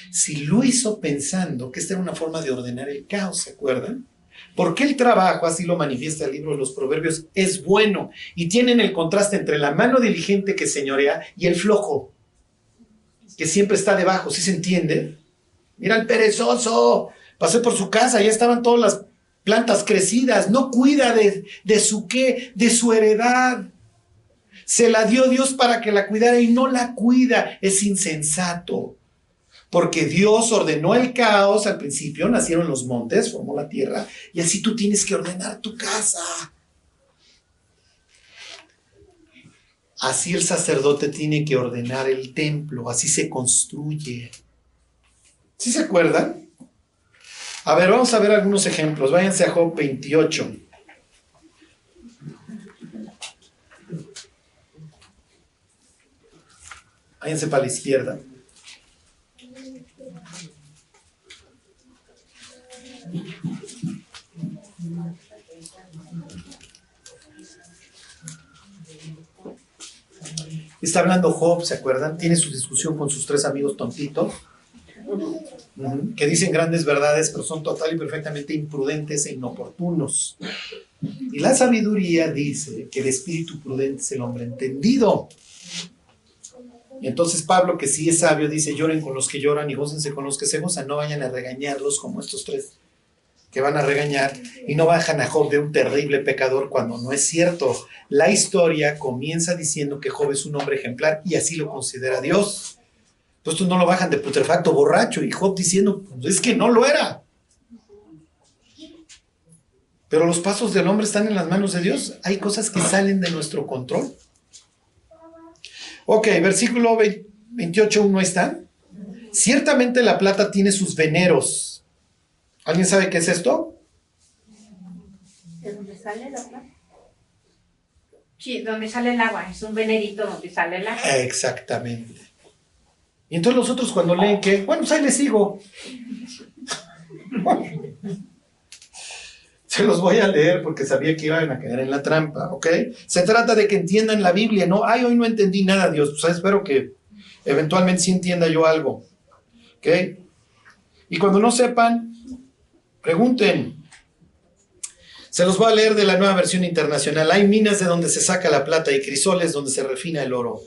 Si lo hizo pensando que esta era una forma de ordenar el caos, ¿se acuerdan? Porque el trabajo, así lo manifiesta el libro de los Proverbios, es bueno y tienen el contraste entre la mano diligente que señorea y el flojo, que siempre está debajo, ¿sí se entiende? Mira el perezoso, pasé por su casa, ya estaban todas las plantas crecidas, no cuida de su qué, de su heredad. Se la dio Dios para que la cuidara y no la cuida, es insensato. Porque Dios ordenó el caos al principio, nacieron los montes, formó la tierra, y así tú tienes que ordenar tu casa. Así el sacerdote tiene que ordenar el templo, así se construye. ¿Sí se acuerdan? A ver, vamos a ver algunos ejemplos. Váyanse a Job 28. Váyanse para la izquierda. Está hablando Job, ¿se acuerdan? Tiene su discusión con sus 3 amigos tontitos, que dicen grandes verdades, pero son total y perfectamente imprudentes e inoportunos. Y la sabiduría dice que el espíritu prudente es el hombre entendido. Y entonces Pablo, que sí es sabio, dice: lloren con los que lloran y gócense con los que se gozan. No vayan a regañarlos como estos 3 que van a regañar, y no bajan a Job de un terrible pecador cuando no es cierto. La historia comienza diciendo que Job es un hombre ejemplar y así lo considera Dios. Entonces no lo bajan de putrefacto, borracho, y Job diciendo: pues es que no lo era. Pero los pasos del hombre están en las manos de Dios. Hay cosas que salen de nuestro control. Ok, versículo 28:1, ahí está. Ciertamente la plata tiene sus veneros. ¿Alguien sabe qué es esto? ¿De dónde sale la plata? Sí, donde sale el agua. Es un venerito donde sale el agua. Exactamente. Y entonces los otros cuando leen que, bueno, pues ahí les sigo. Se los voy a leer porque sabía que iban a caer en la trampa, ¿ok? Se trata de que entiendan la Biblia, ¿no? Ay, hoy no entendí nada, Dios. Pues espero que eventualmente sí entienda yo algo, ¿ok? Y cuando no sepan, pregunten. Se los voy a leer de la Nueva Versión Internacional. Hay minas de donde se saca la plata y crisoles donde se refina el oro.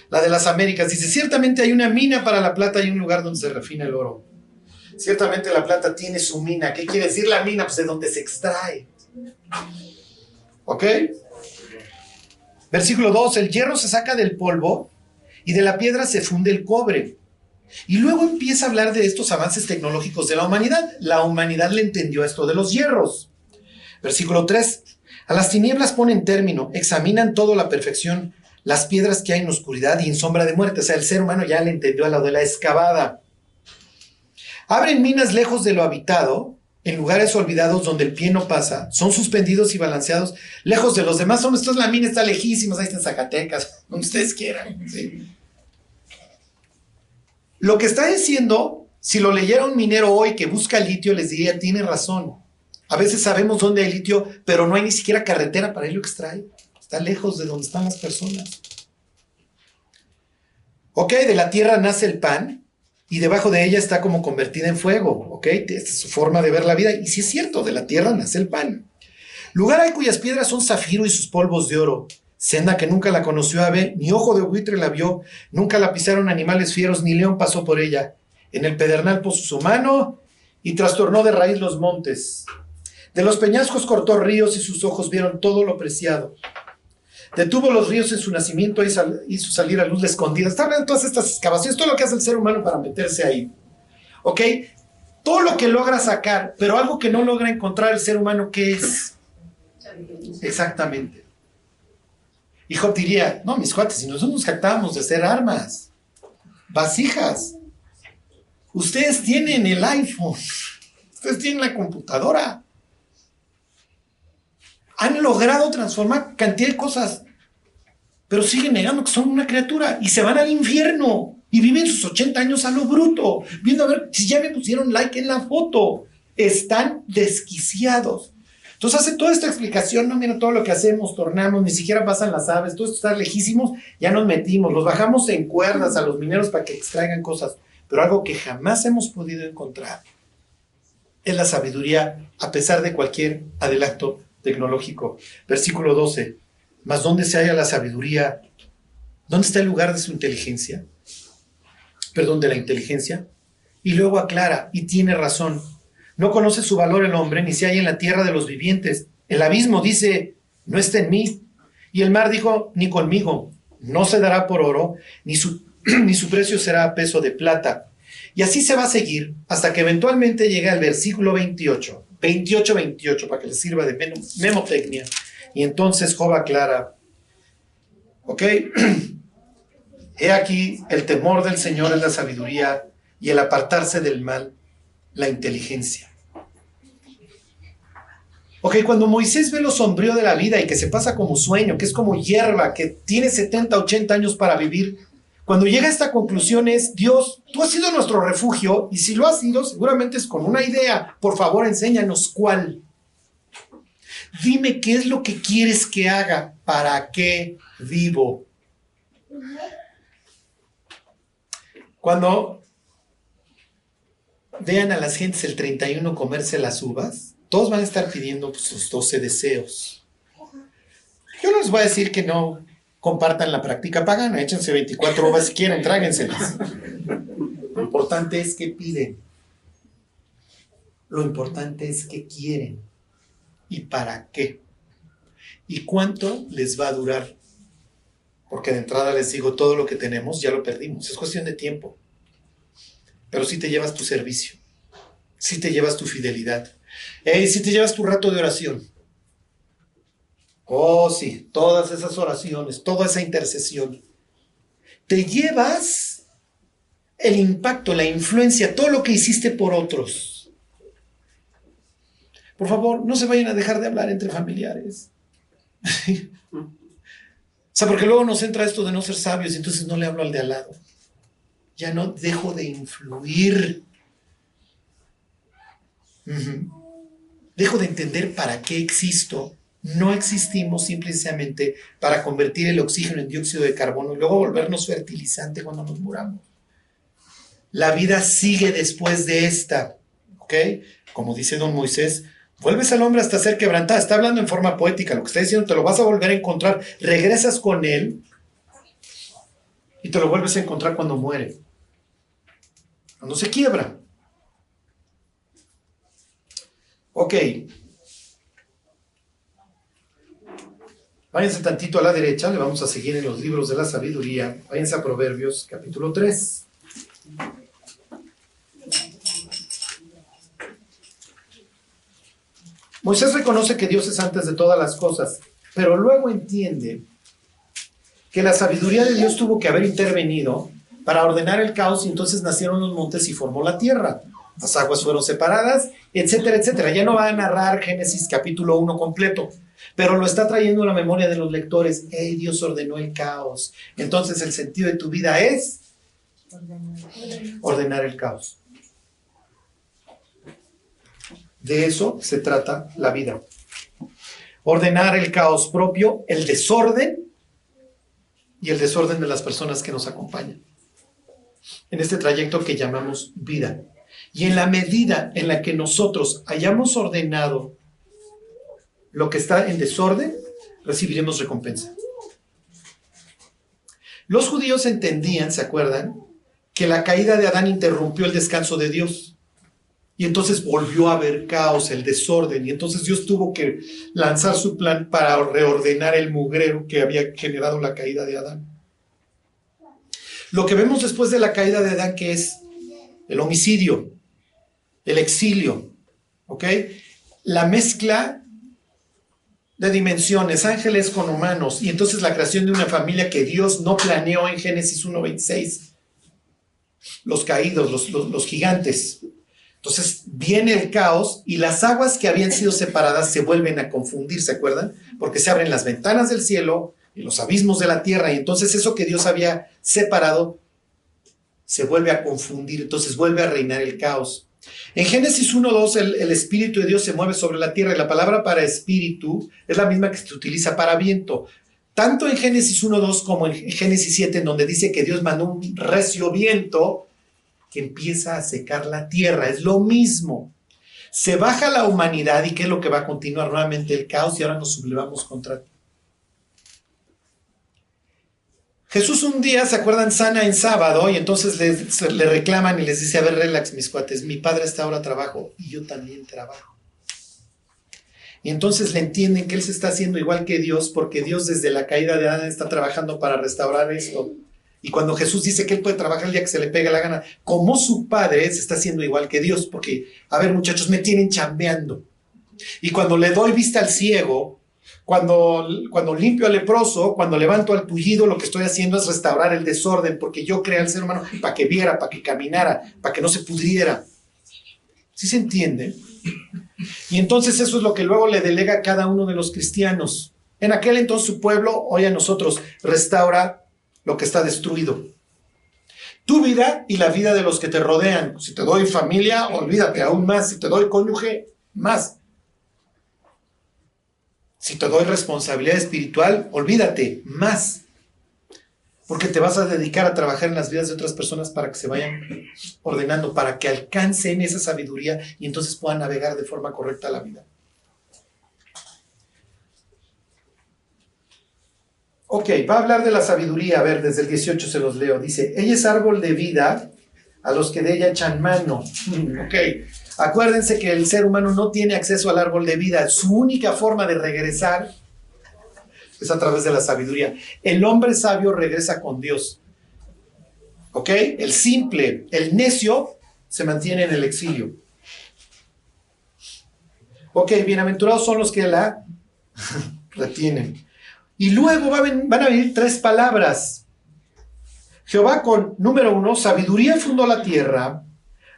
La de las Américas dice: ciertamente hay una mina para la plata y un lugar donde se refina el oro. Ciertamente la plata tiene su mina. ¿Qué quiere decir la mina? Pues de donde se extrae. ¿Ok? Versículo 2. El hierro se saca del polvo y de la piedra se funde el cobre. Y luego empieza a hablar de estos avances tecnológicos de la humanidad. La humanidad le entendió esto de los hierros. Versículo 3. A las tinieblas ponen término, examinan todo a la perfección, las piedras que hay en oscuridad y en sombra de muerte. O sea, el ser humano ya le entendió a lo de la excavada. Abren minas lejos de lo habitado, en lugares olvidados donde el pie no pasa, son suspendidos y balanceados lejos de los demás hombres. Entonces la mina está lejísima, ahí está en Zacatecas, donde ustedes quieran. ¿Sí? Lo que está diciendo, si lo leyera un minero hoy que busca litio, les diría: tiene razón. A veces sabemos dónde hay litio, pero no hay ni siquiera carretera para irlo a extraer. Está lejos de donde están las personas. Ok, de la tierra nace el pan y debajo de ella está como convertida en fuego. Ok, esta es su forma de ver la vida. Y sí es cierto, de la tierra nace el pan. Lugar hay cuyas piedras son zafiro y sus polvos de oro. Senda que nunca la conoció ave, ni ojo de buitre la vio, nunca la pisaron animales fieros, ni león pasó por ella. En el pedernal puso su mano y trastornó de raíz los montes. De los peñascos cortó ríos y sus ojos vieron todo lo preciado. Detuvo los ríos en su nacimiento y hizo salir a luz la escondida. Está hablando de todas estas excavaciones, todo lo que hace el ser humano para meterse ahí. ¿Ok? Todo lo que logra sacar, pero algo que no logra encontrar el ser humano, ¿qué es? Exactamente. Y Job diría: no, mis cuates, si nosotros nos jactábamos de hacer armas, vasijas, ustedes tienen el iPhone, ustedes tienen la computadora, han logrado transformar cantidad de cosas, pero siguen negando que son una criatura y se van al infierno y viven sus 80 años a lo bruto, viendo a ver si ya me pusieron like en la foto. Están desquiciados. Entonces hace toda esta explicación: no, mira todo lo que hacemos, tornamos, ni siquiera pasan las aves, todo esto está lejísimos, ya nos metimos, los bajamos en cuerdas a los mineros para que extraigan cosas, pero algo que jamás hemos podido encontrar es la sabiduría a pesar de cualquier adelanto tecnológico. Versículo 12. Mas ¿dónde se halla la sabiduría? ¿Dónde está el lugar de su inteligencia? Perdón, de la inteligencia. Y luego aclara, y tiene razón. No conoce su valor el hombre, ni se halla en la tierra de los vivientes. El abismo dice: no está en mí. Y el mar dijo: ni conmigo. No se dará por oro, ni su precio será a peso de plata. Y así se va a seguir hasta que eventualmente llegue al versículo 28, para que les sirva de memotecnia. Y entonces Job aclara, ¿ok? He aquí, el temor del Señor es la sabiduría, y el apartarse del mal, la inteligencia. Ok, cuando Moisés ve lo sombrío de la vida y que se pasa como sueño, que es como hierba, que tiene 70, 80 años para vivir, cuando llega a esta conclusión es: Dios, tú has sido nuestro refugio, y si lo has sido, seguramente es con una idea. Por favor, enséñanos cuál. Dime qué es lo que quieres que haga, para qué vivo. Cuando vean a las gentes el 31 comerse las uvas, todos van a estar pidiendo pues, sus 12 deseos. Yo no les voy a decir que no compartan la práctica pagana, échense 24 uvas si quieren, tráguenselas. Lo importante es que piden. Lo importante es que quieren. ¿Y para qué? ¿Y cuánto les va a durar? Porque de entrada les digo, todo lo que tenemos ya lo perdimos. Es cuestión de tiempo. Pero si te llevas tu servicio. Si te llevas tu fidelidad. Si te llevas tu rato de oración. Oh, sí, todas esas oraciones, toda esa intercesión. Te llevas el impacto, la influencia, todo lo que hiciste por otros. Por favor, no se vayan a dejar de hablar entre familiares. O sea, porque luego nos entra esto de no ser sabios y entonces no le hablo al de al lado. Ya no dejo de influir. Dejo de entender para qué existo. No existimos simplemente para convertir el oxígeno en dióxido de carbono y luego volvernos fertilizante cuando nos muramos. La vida sigue después de esta. ¿Ok? Como dice don Moisés, vuelves al hombre hasta ser quebrantada. Está hablando en forma poética. Lo que está diciendo, te lo vas a volver a encontrar. Regresas con él y te lo vuelves a encontrar cuando muere. Cuando se quiebra. Ok. Váyanse tantito a la derecha, le vamos a seguir en los libros de la sabiduría. Váyanse a Proverbios, capítulo 3. Moisés reconoce que Dios es antes de todas las cosas, pero luego entiende que la sabiduría de Dios tuvo que haber intervenido para ordenar el caos y entonces nacieron los montes y formó la tierra. Las aguas fueron separadas, etcétera, etcétera. Ya no va a narrar Génesis capítulo 1 completo, pero lo está trayendo a la memoria de los lectores. ¡Hey! Dios ordenó el caos. Entonces el sentido de tu vida es ordenar el caos. De eso se trata la vida. Ordenar el caos propio, el desorden y el desorden de las personas que nos acompañan en este trayecto que llamamos vida. Y en la medida en la que nosotros hayamos ordenado lo que está en desorden, recibiremos recompensa. Los judíos entendían, ¿se acuerdan?, que la caída de Adán interrumpió el descanso de Dios. Y entonces volvió a haber caos, el desorden. Y entonces Dios tuvo que lanzar su plan para reordenar el mugrero que había generado la caída de Adán. Lo que vemos después de la caída de Adán, que es el homicidio, el exilio, ¿ok? La mezcla de dimensiones, ángeles con humanos, y entonces la creación de una familia que Dios no planeó en Génesis 1:26. Los caídos, los gigantes. Entonces viene el caos y las aguas que habían sido separadas se vuelven a confundir, ¿se acuerdan? Porque se abren las ventanas del cielo y los abismos de la tierra y entonces eso que Dios había separado se vuelve a confundir, entonces vuelve a reinar el caos. En Génesis 1:2 el Espíritu de Dios se mueve sobre la tierra y la palabra para espíritu es la misma que se utiliza para viento. Tanto en Génesis 1:2 como en Génesis 7, en donde dice que Dios mandó un recio viento que empieza a secar la tierra. Es lo mismo. Se baja la humanidad y ¿qué es lo que va a continuar? Nuevamente el caos y ahora nos sublevamos contra ti. Jesús un día, ¿se acuerdan? Sana en sábado y entonces le reclaman y les dice, a ver, relax mis cuates, mi padre está ahora a trabajo y yo también trabajo. Y entonces le entienden que él se está haciendo igual que Dios porque Dios desde la caída de Adán está trabajando para restaurar esto. Y cuando Jesús dice que él puede trabajar el día que se le pegue la gana, como su padre se está haciendo igual que Dios, porque, a ver muchachos, me tienen chambeando. Y cuando le doy vista al ciego, cuando limpio al leproso, cuando levanto al tullido, lo que estoy haciendo es restaurar el desorden, porque yo creé al ser humano para que viera, para que caminara, para que no se pudriera. ¿Sí se entiende? Y entonces eso es lo que luego le delega a cada uno de los cristianos. En aquel entonces su pueblo, hoy a nosotros, restaura lo que está destruido. Tu vida y la vida de los que te rodean. Si te doy familia, olvídate aún más. Si te doy cónyuge, más. Si te doy responsabilidad espiritual, olvídate, más. Porque te vas a dedicar a trabajar en las vidas de otras personas para que se vayan ordenando, para que alcancen esa sabiduría y entonces puedan navegar de forma correcta la vida. Ok, va a hablar de la sabiduría. A ver, desde el 18 se los leo. Dice, ella es árbol de vida a los que de ella echan mano. Ok, acuérdense que el ser humano no tiene acceso al árbol de vida. Su única forma de regresar es a través de la sabiduría. El hombre sabio regresa con Dios. ¿Ok? El simple, el necio, se mantiene en el exilio. Ok, bienaventurados son los que la retienen. Y luego van a venir 3 palabras. Jehová con, número 1, sabiduría fundó la tierra,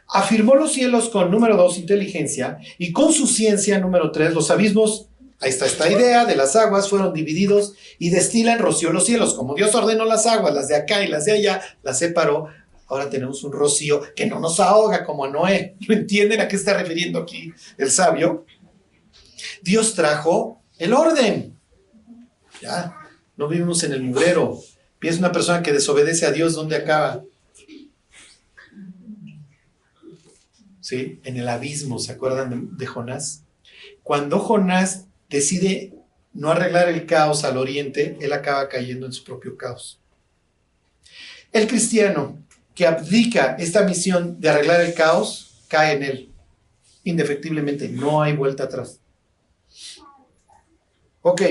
afirmó los cielos con, número 2, inteligencia, y con su ciencia, número 3, los abismos. Ahí está esta idea de las aguas fueron divididos y destilan rocío los cielos. Como Dios ordenó las aguas, las de acá y las de allá, las separó. Ahora tenemos un rocío que no nos ahoga como a Noé. ¿Lo entienden a qué está refiriendo aquí el sabio? Dios trajo el orden. Ya, no vivimos en el mugrero. Piensa una persona que desobedece a Dios, ¿dónde acaba? Sí, en el abismo. ¿Se acuerdan de Jonás? Cuando Jonás decide no arreglar el caos al oriente, él acaba cayendo en su propio caos. El cristiano que abdica esta misión de arreglar el caos, cae en él. Indefectiblemente, no hay vuelta atrás. Ok.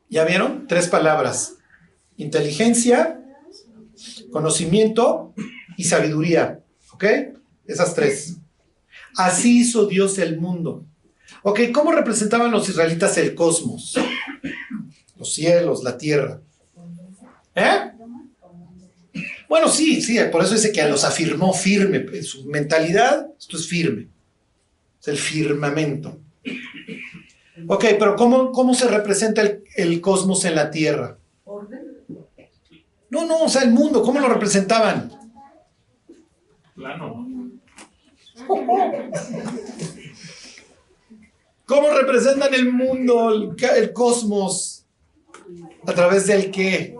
¿Ya vieron? 3 palabras. Inteligencia, conocimiento y sabiduría. ¿Ok? Esas 3. Así hizo Dios el mundo. Ok, ¿cómo representaban los israelitas el cosmos? Los cielos, la tierra. ¿Eh? Bueno, sí, por eso dice que los afirmó firme. En su mentalidad, esto es firme. Es el firmamento. Ok, pero ¿cómo se representa el cosmos en la tierra? No, o sea, el mundo, ¿cómo lo representaban? Plano. ¿Cómo representan el mundo, el cosmos? ¿A través del qué?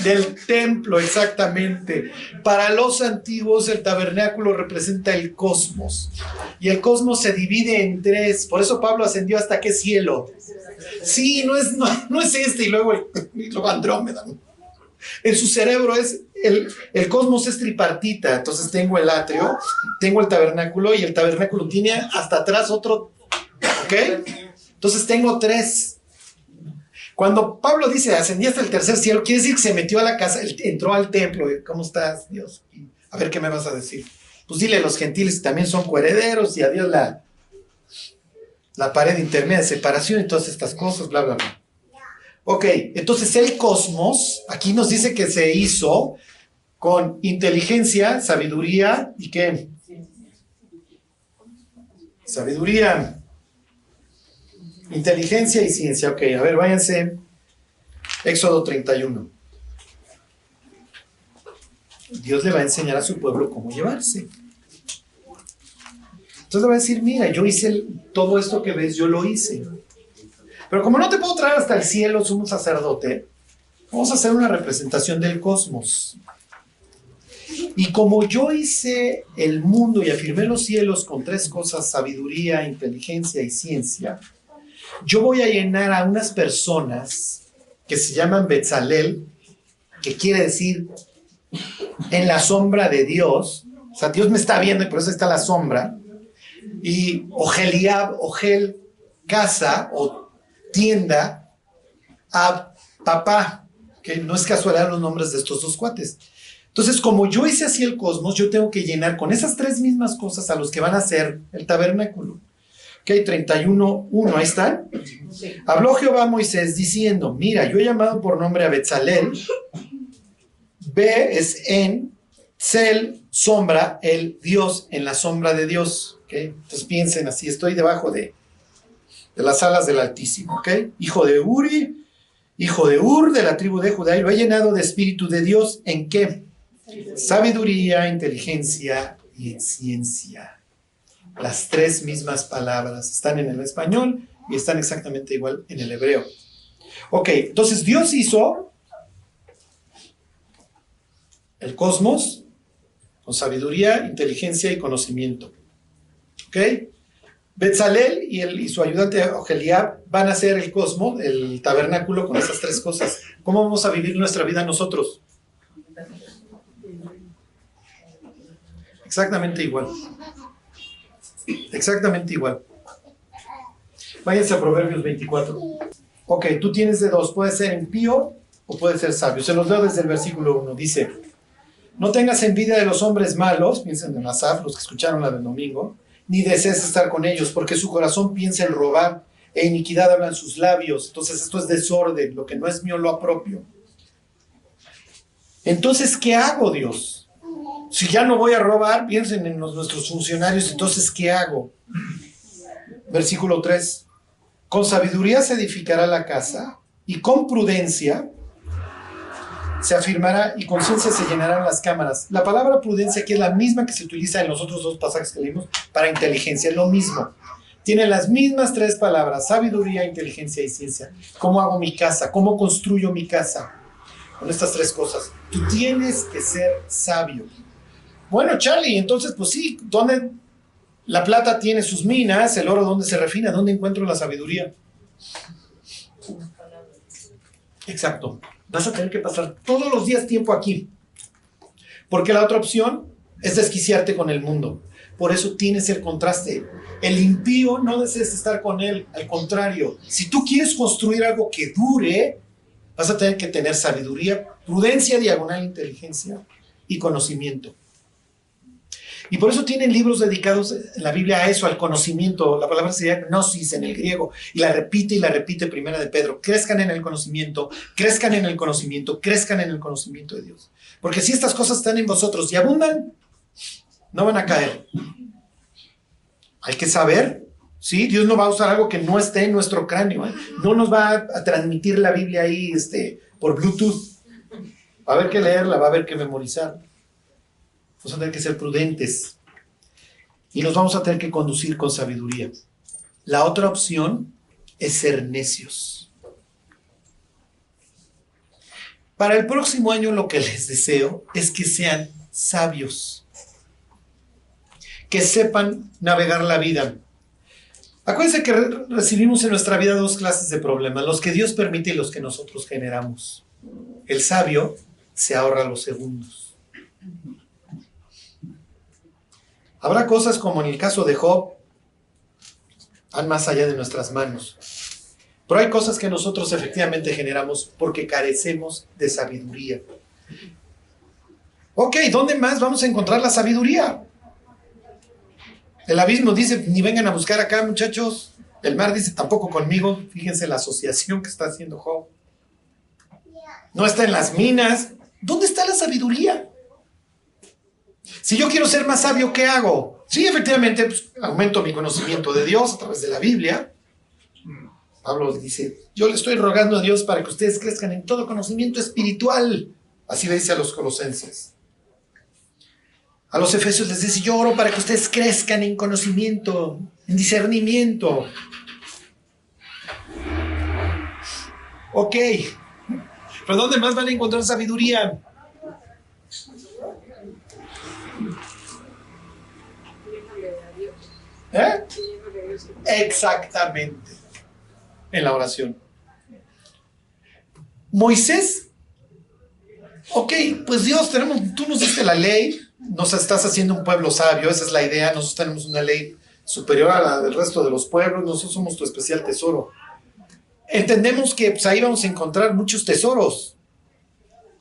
Del templo, exactamente. Para los antiguos, el tabernáculo representa el cosmos. Y el cosmos se divide en 3. Por eso Pablo ascendió hasta qué cielo. Sí, no es este y luego Andrómeda. En su cerebro el cosmos es tripartita. Entonces tengo el atrio, tengo el tabernáculo y el tabernáculo tiene hasta atrás otro. ¿Ok? Entonces tengo 3. Cuando Pablo dice ascendí hasta el tercer cielo, quiere decir que se metió a la casa, entró al templo. ¿Cómo estás, Dios? A ver qué me vas a decir. Pues dile a los gentiles que también son coherederos y a Dios la pared intermedia de separación y todas estas cosas, bla, bla, bla. Ok, entonces el cosmos, aquí nos dice que se hizo con inteligencia, sabiduría y ¿qué? Sabiduría, inteligencia y ciencia. Ok, a ver, váyanse. Éxodo 31. Dios le va a enseñar a su pueblo cómo llevarse. Entonces le va a decir, mira, yo hice todo esto que ves, yo lo hice. Pero como no te puedo traer hasta el cielo, sumo sacerdote, vamos a hacer una representación del cosmos. Y como yo hice el mundo y afirmé los cielos con 3 cosas, sabiduría, inteligencia y ciencia, yo voy a llenar a unas personas que se llaman Betzalel, que quiere decir en la sombra de Dios. O sea, Dios me está viendo y por eso está la sombra. Y Ojeliab, Ojel, casa o tienda a papá, que no es casualidad los nombres de estos 2 cuates. Entonces, como yo hice así el cosmos, yo tengo que llenar con esas 3 mismas cosas a los que van a hacer el tabernáculo. Ok, 31:1, ahí están. Sí. Habló Jehová a Moisés diciendo, mira, yo he llamado por nombre a Betzalel. B es en, Tzel, sombra, el Dios en la sombra de Dios. Okay. Entonces piensen así, estoy debajo de las alas del Altísimo. Okay. Hijo de Uri, hijo de Ur, de la tribu de Judá, y lo he llenado de espíritu de Dios. ¿En qué? Sabiduría, inteligencia y ciencia. Las 3 mismas palabras están en el español y están exactamente igual en el hebreo. Ok, entonces Dios hizo el cosmos con sabiduría, inteligencia y conocimiento. ¿Ok? Betzalel y su ayudante Oholiab van a hacer el cosmos, el tabernáculo, con esas tres cosas. ¿Cómo vamos a vivir nuestra vida nosotros? Exactamente igual. Exactamente igual. Váyanse a Proverbios 24. Ok, tú tienes de dos. Puede ser impío o puede ser sabio. Se los leo desde el versículo 1. Dice: no tengas envidia de los hombres malos, piensen en Asaf, los que escucharon la del domingo, ni desees estar con ellos, porque su corazón piensa en robar, e iniquidad hablan sus labios. Entonces esto es desorden, lo que no es mío lo apropio. Entonces, ¿qué hago, Dios? Si ya no voy a robar, piensen en nuestros funcionarios, entonces, ¿qué hago? Versículo 3. Con sabiduría se edificará la casa, y con prudencia se afirmará, y con ciencia se llenarán las cámaras. La palabra prudencia aquí es la misma que se utiliza en los otros dos pasajes que leímos para inteligencia, es lo mismo. Tiene las mismas tres palabras: sabiduría, inteligencia y ciencia. ¿Cómo hago mi casa? ¿Cómo construyo mi casa? Con estas tres cosas. Tú tienes que ser sabio. Bueno, Charlie, entonces, pues sí, ¿dónde la plata tiene sus minas? ¿El oro dónde se refina? ¿Dónde encuentro la sabiduría? Exacto. Vas a tener que pasar todos los días tiempo aquí. Porque la otra opción es desquiciarte con el mundo. Por eso tienes el contraste. El impío no desees estar con él. Al contrario, si tú quieres construir algo que dure, vas a tener que tener sabiduría, prudencia, diagonal, inteligencia y conocimiento. Y por eso tienen libros dedicados en la Biblia a eso, al conocimiento. La palabra sería gnosis en el griego. Y la repite Primera de Pedro. Crezcan en el conocimiento, crezcan en el conocimiento, crezcan en el conocimiento de Dios. Porque si estas cosas están en vosotros y abundan, no van a caer. Hay que saber, ¿sí? Dios no va a usar algo que no esté en nuestro cráneo, ¿eh? No nos va a transmitir la Biblia ahí por Bluetooth. Va a haber que leerla, va a haber que memorizar. Vamos a tener que ser prudentes y nos vamos a tener que conducir con sabiduría. La otra opción es ser necios. Para el próximo año lo que les deseo es que sean sabios, que sepan navegar la vida. Acuérdense que recibimos en nuestra vida dos clases de problemas: los que Dios permite y los que nosotros generamos. El sabio se ahorra los segundos. Habrá cosas como en el caso de Job, van más allá de nuestras manos. Pero hay cosas que nosotros efectivamente generamos porque carecemos de sabiduría. Ok, ¿dónde más vamos a encontrar la sabiduría? El abismo dice, ni vengan a buscar acá, muchachos. El mar dice, tampoco conmigo. Fíjense la asociación que está haciendo Job. No está en las minas. ¿Dónde está la sabiduría? Si yo quiero ser más sabio, ¿qué hago? Sí, efectivamente, pues, aumento mi conocimiento de Dios a través de la Biblia. Pablo dice, yo le estoy rogando a Dios para que ustedes crezcan en todo conocimiento espiritual. Así le dice a los colosenses. A los efesios les dice, yo oro para que ustedes crezcan en conocimiento, en discernimiento. Ok. ¿Pero dónde más van a encontrar sabiduría? ¿Eh? Exactamente. En la oración. Moisés. Ok, pues Dios, tú nos diste la ley, nos estás haciendo un pueblo sabio, esa es la idea. Nosotros tenemos una ley superior a la del resto de los pueblos, nosotros somos tu especial tesoro. Entendemos que pues, ahí vamos a encontrar muchos tesoros.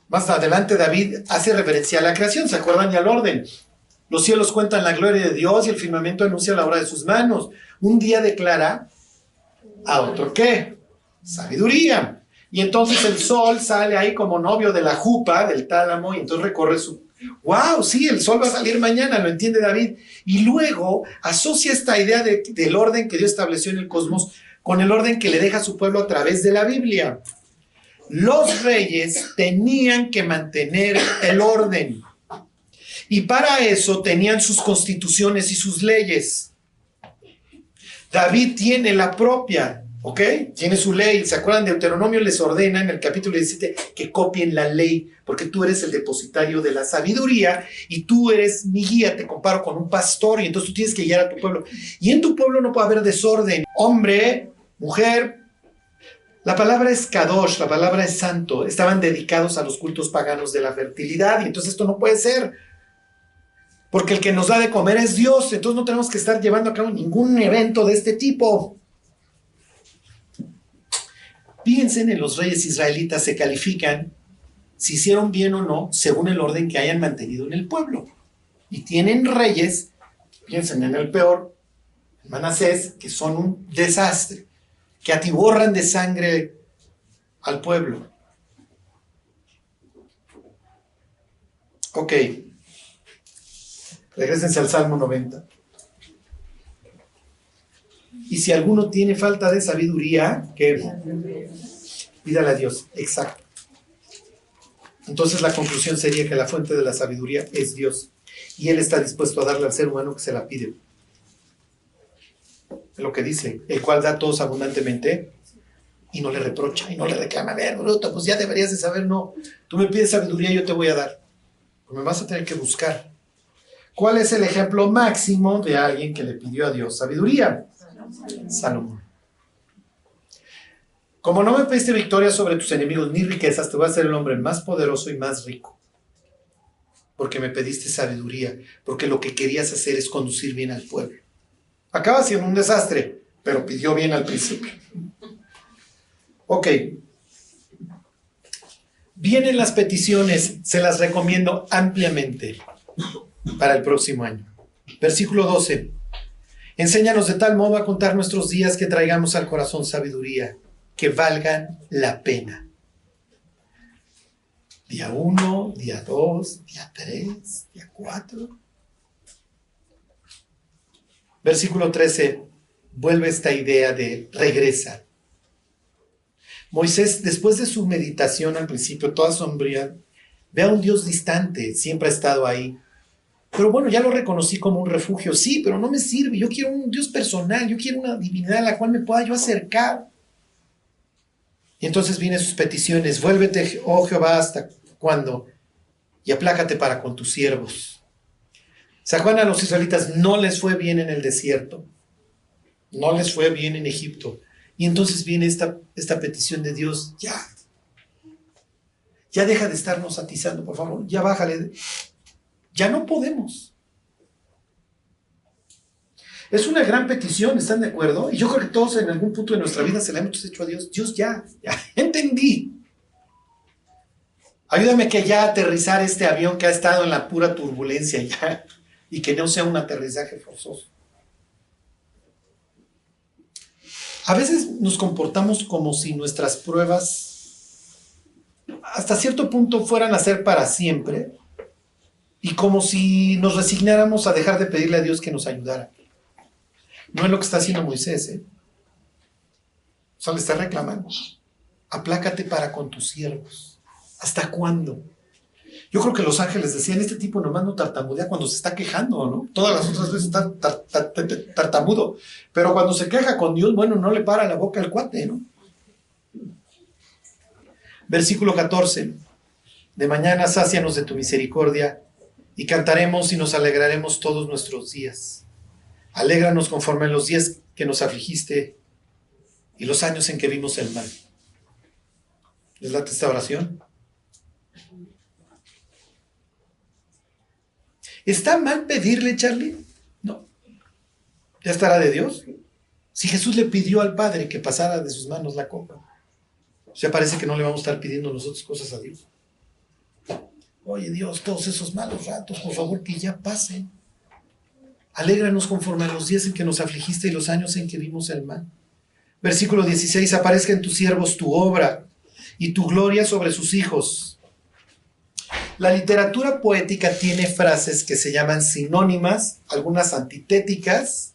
Más adelante David hace referencia a la creación, ¿se acuerdan? Y al orden. Los cielos cuentan la gloria de Dios y el firmamento anuncia la obra de sus manos. Un día declara a otro ¿qué? Sabiduría. Y entonces el sol sale ahí como novio de la jupa, del tálamo, y entonces recorre su... ¡Wow! Sí, el sol va a salir mañana, lo entiende David. Y luego asocia esta idea del orden que Dios estableció en el cosmos con el orden que le deja a su pueblo a través de la Biblia. Los reyes tenían que mantener el orden. Y para eso tenían sus constituciones y sus leyes. David tiene la propia. ¿Ok? Tiene su ley. ¿Se acuerdan? Deuteronomio les ordena en el capítulo 17 que copien la ley, porque tú eres el depositario de la sabiduría y tú eres mi guía. Te comparo con un pastor y entonces tú tienes que guiar a tu pueblo. Y en tu pueblo no puede haber desorden. Hombre, mujer. La palabra es kadosh, la palabra es santo. Estaban dedicados a los cultos paganos de la fertilidad y entonces esto no puede ser. Porque el que nos da de comer es Dios. Entonces no tenemos que estar llevando a cabo ningún evento de este tipo. Piensen en los reyes israelitas, se califican si hicieron bien o no según el orden que hayan mantenido en el pueblo. Y tienen reyes, piensen en el peor, Manasés, que son un desastre, que atiborran de sangre al pueblo. Ok, regrésense al Salmo 90. Y si alguno tiene falta de sabiduría, que pídale a Dios. Exacto. Entonces la conclusión sería que la fuente de la sabiduría es Dios. Y Él está dispuesto a darle al ser humano que se la pide. Es lo que dice, el cual da a todos abundantemente y no le reprocha y no le reclama. A ver, bruto, pues ya deberías de saber. No, tú me pides sabiduría y yo te voy a dar. Pero me vas a tener que buscar. ¿Cuál es el ejemplo máximo de alguien que le pidió a Dios sabiduría? Salomón. Como no me pediste victoria sobre tus enemigos ni riquezas, te voy a hacer el hombre más poderoso y más rico. Porque me pediste sabiduría, porque lo que querías hacer es conducir bien al pueblo. Acaba siendo un desastre, pero pidió bien al principio. Ok. Vienen las peticiones, se las recomiendo ampliamente para el próximo año. Versículo 12. Enséñanos de tal modo a contar nuestros días que traigamos al corazón sabiduría, que valgan la pena. Día 1, día 2, día 3, día 4. Versículo 13. Vuelve esta idea de regresa. Moisés, después de su meditación al principio, toda sombría, ve a un Dios distante, siempre ha estado ahí. Pero bueno, ya lo reconocí como un refugio, sí, pero no me sirve. Yo quiero un Dios personal, yo quiero una divinidad a la cual me pueda yo acercar. Y entonces vienen sus peticiones. Vuélvete, oh Jehová, ¿hasta cuándo? Y aplácate para con tus siervos. ¿Se acuerdan? A los israelitas no les fue bien en el desierto. No les fue bien en Egipto. Y entonces viene esta petición de Dios. Ya deja de estarnos atizando, por favor. Ya bájale. Ya no podemos. Es una gran petición, ¿están de acuerdo? Y yo creo que todos en algún punto de nuestra vida se la hemos hecho a Dios. Dios, ya entendí. Ayúdame que ya aterrizar este avión que ha estado en la pura turbulencia ya, y que no sea un aterrizaje forzoso. A veces nos comportamos como si nuestras pruebas hasta cierto punto fueran a ser para siempre y como si nos resignáramos a dejar de pedirle a Dios que nos ayudara. No es lo que está haciendo Moisés, ¿eh? O sea, le está reclamando. Aplácate para con tus siervos. ¿Hasta cuándo? Yo creo que los ángeles decían, este tipo nomás no tartamudea cuando se está quejando, ¿no? Todas las otras veces está tartamudo. Pero cuando se queja con Dios, bueno, no le para la boca al cuate, ¿no? Versículo 14. De mañana sácianos de tu misericordia y cantaremos y nos alegraremos todos nuestros días. Alégranos conforme a los días que nos afligiste y los años en que vimos el mal. ¿Les late esta oración? ¿Está mal pedirle, Charlie? No. ¿Ya estará de Dios? Si Jesús le pidió al Padre que pasara de sus manos la copa, o sea, parece que no le vamos a estar pidiendo nosotros cosas a Dios. Oye, Dios, todos esos malos ratos, por favor, que ya pasen. Alégranos conforme a los días en que nos afligiste y los años en que vimos el mal. Versículo 16, aparezca en tus siervos tu obra y tu gloria sobre sus hijos. La literatura poética tiene frases que se llaman sinónimas, algunas antitéticas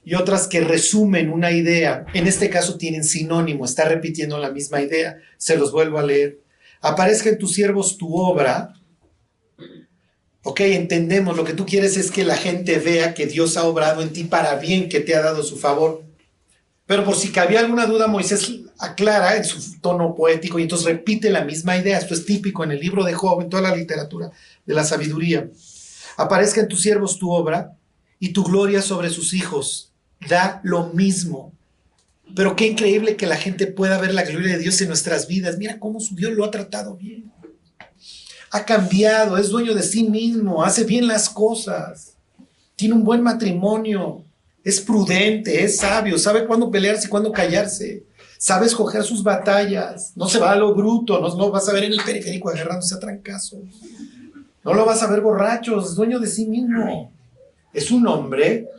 y otras que resumen una idea. En este caso tienen sinónimo, está repitiendo la misma idea. Se los vuelvo a leer. Aparezca en tus siervos tu obra. Ok, entendemos, lo que tú quieres es que la gente vea que Dios ha obrado en ti para bien, que te ha dado su favor. Pero por si cabía alguna duda, Moisés aclara en su tono poético y entonces repite la misma idea. Esto es típico en el libro de Job, en toda la literatura de la sabiduría. Aparezca en tus siervos tu obra y tu gloria sobre sus hijos. Da lo mismo. Pero qué increíble que la gente pueda ver la gloria de Dios en nuestras vidas. Mira cómo su Dios lo ha tratado bien. Ha cambiado, es dueño de sí mismo, hace bien las cosas. Tiene un buen matrimonio, es prudente, es sabio, sabe cuándo pelearse y cuándo callarse. Sabe escoger sus batallas. No se va a lo bruto, no lo vas a ver en el periférico agarrándose a trancazos. No lo vas a ver borracho, es dueño de sí mismo. Es un hombre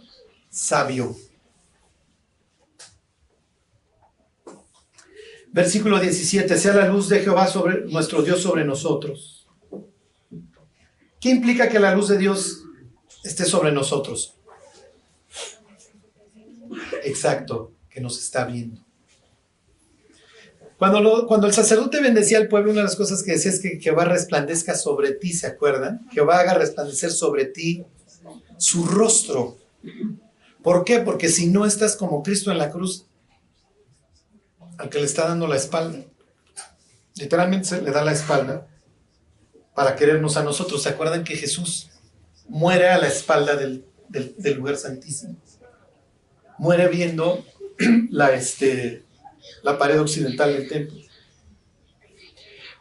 sabio. Versículo 17, sea la luz de Jehová sobre nuestro Dios sobre nosotros. ¿Qué implica que la luz de Dios esté sobre nosotros? Exacto, que nos está viendo. Cuando el sacerdote bendecía al pueblo, una de las cosas que decía es que Jehová resplandezca sobre ti, ¿se acuerdan? Jehová haga resplandecer sobre ti su rostro. ¿Por qué? Porque si no estás como Cristo en la cruz, al que le está dando la espalda, literalmente se le da la espalda para querernos a nosotros. ¿Se acuerdan que Jesús muere a la espalda del lugar santísimo? Muere viendo la pared occidental del templo.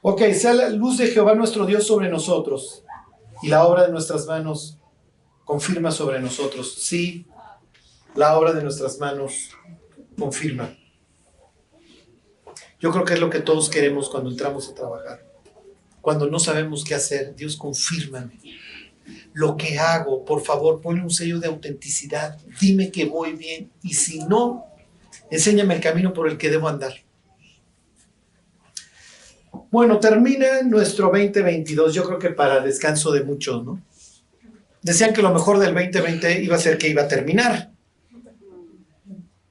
Ok, sea la luz de Jehová nuestro Dios sobre nosotros y la obra de nuestras manos confirma sobre nosotros. Sí, la obra de nuestras manos confirma. Yo creo que es lo que todos queremos cuando entramos a trabajar. Cuando no sabemos qué hacer, Dios, confírmame. Lo que hago, por favor, ponle un sello de autenticidad. Dime que voy bien. Y si no, enséñame el camino por el que debo andar. Bueno, termina nuestro 2022. Yo creo que para descanso de muchos, ¿no? Decían que lo mejor del 2020 iba a ser que iba a terminar.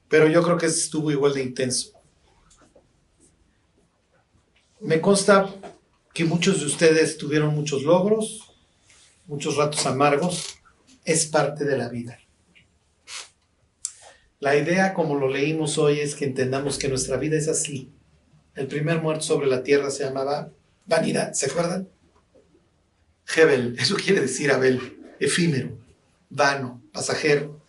Pero yo creo que estuvo igual de intenso. Me consta que muchos de ustedes tuvieron muchos logros, muchos ratos amargos. Es parte de la vida. La idea, como lo leímos hoy, es que entendamos que nuestra vida es así. El primer muerto sobre la tierra se llamaba vanidad, ¿se acuerdan? Hebel, eso quiere decir Abel, efímero, vano, pasajero.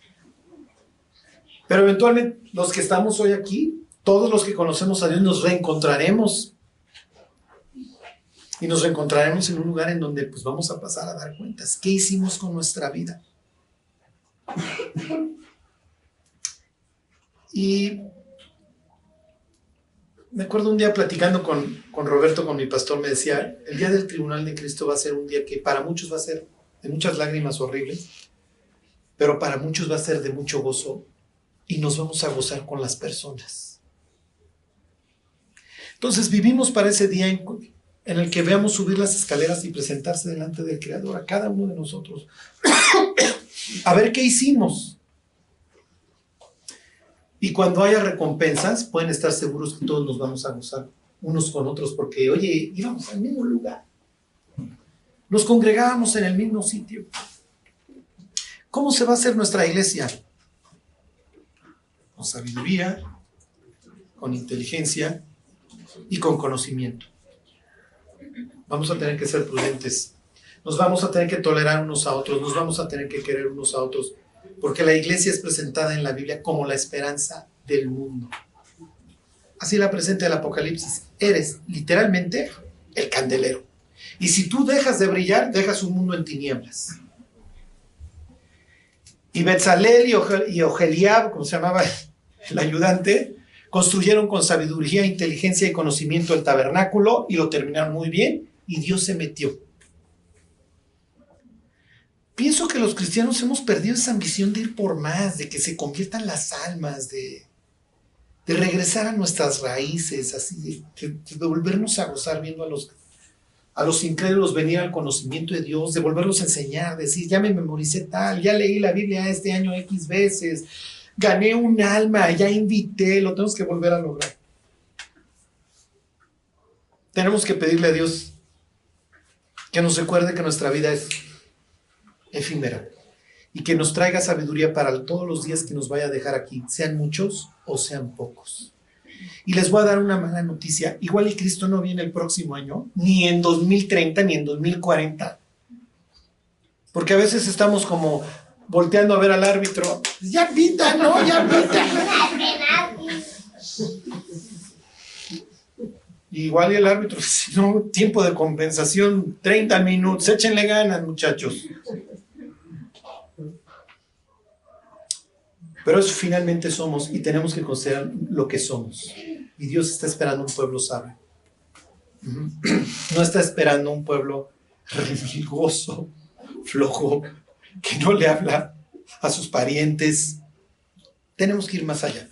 Pero eventualmente los que estamos hoy aquí, todos los que conocemos a Dios, nos reencontraremos. Y nos reencontraremos en un lugar en donde pues vamos a pasar a dar cuentas. ¿Qué hicimos con nuestra vida? Y me acuerdo un día platicando con Roberto, con mi pastor, me decía, el día del tribunal de Cristo va a ser un día que para muchos va a ser de muchas lágrimas horribles, pero para muchos va a ser de mucho gozo y nos vamos a gozar con las personas. Entonces vivimos para ese día en el que veamos subir las escaleras y presentarse delante del Creador a cada uno de nosotros. A ver qué hicimos. Y cuando haya recompensas, pueden estar seguros que todos nos vamos a gozar unos con otros, porque, oye, íbamos al mismo lugar. Nos congregábamos en el mismo sitio. ¿Cómo se va a hacer nuestra iglesia? Con sabiduría, con inteligencia y con conocimiento. Vamos a tener que ser prudentes. Nos vamos a tener que tolerar unos a otros. Nos vamos a tener que querer unos a otros. Porque la iglesia es presentada en la Biblia como la esperanza del mundo. Así la presenta el Apocalipsis. Eres literalmente el candelero. Y si tú dejas de brillar, dejas un mundo en tinieblas. Y Betzalel y Oholiab, como se llamaba el ayudante, construyeron con sabiduría, inteligencia y conocimiento el tabernáculo y lo terminaron muy bien. Y Dios se metió. Pienso que los cristianos hemos perdido esa ambición de ir por más, de que se conviertan las almas, de regresar a nuestras raíces, así, de volvernos a gozar viendo a los incrédulos venir al conocimiento de Dios, de volverlos a enseñar, decir, ya me memoricé tal, ya leí la Biblia este año X veces, gané un alma, ya invité, lo tenemos que volver a lograr. Tenemos que pedirle a Dios que nos recuerde que nuestra vida es efímera y que nos traiga sabiduría para todos los días que nos vaya a dejar aquí, sean muchos o sean pocos. Y les voy a dar una mala noticia, igual el Cristo no viene el próximo año, ni en 2030, ni en 2040. Porque a veces estamos como volteando a ver al árbitro, ya pita, ¿no? Ya pita. Igual y el árbitro, si no, tiempo de compensación, 30 minutos, échenle ganas, muchachos. Pero eso finalmente somos y tenemos que considerar lo que somos. Y Dios está esperando un pueblo sabio. No está esperando un pueblo remilgoso, flojo, que no le habla a sus parientes. Tenemos que ir más allá.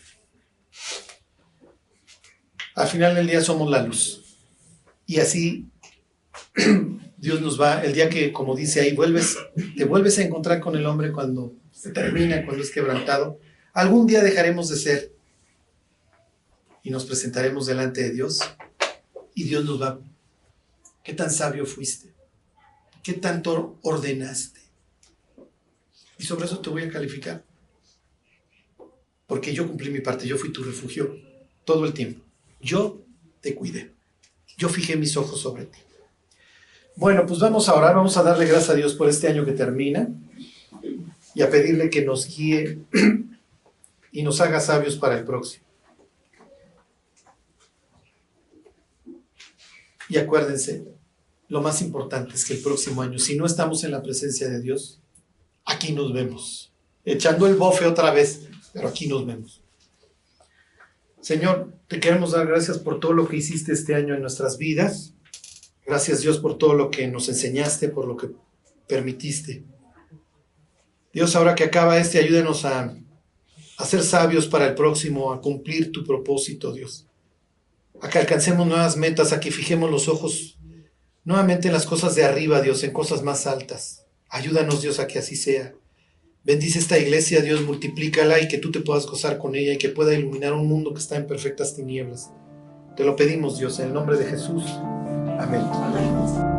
Al final del día somos la luz. Y así Dios nos va, el día que, como dice ahí, te vuelves a encontrar con el hombre cuando se termina, cuando es quebrantado. Algún día dejaremos de ser y nos presentaremos delante de Dios y Dios nos va. ¿Qué tan sabio fuiste? ¿Qué tanto ordenaste? Y sobre eso te voy a calificar. Porque yo cumplí mi parte, yo fui tu refugio todo el tiempo. Yo te cuidé. Yo fijé mis ojos sobre ti. Bueno, pues vamos a orar, vamos a darle gracias a Dios por este año que termina y a pedirle que nos guíe y nos haga sabios para el próximo. Y acuérdense, lo más importante es que el próximo año, si no estamos en la presencia de Dios, aquí nos vemos. Echando el bofe otra vez, pero aquí nos vemos. Señor, te queremos dar gracias por todo lo que hiciste este año en nuestras vidas. Gracias, Dios, por todo lo que nos enseñaste, por lo que permitiste. Dios, ahora que acaba ayúdanos a ser sabios para el próximo, a cumplir tu propósito, Dios. A que alcancemos nuevas metas, a que fijemos los ojos nuevamente en las cosas de arriba, Dios, en cosas más altas. Ayúdanos, Dios, a que así sea. Bendice esta iglesia, Dios, multiplícala y que tú te puedas gozar con ella y que pueda iluminar un mundo que está en perfectas tinieblas. Te lo pedimos, Dios, en el nombre de Jesús. Amén.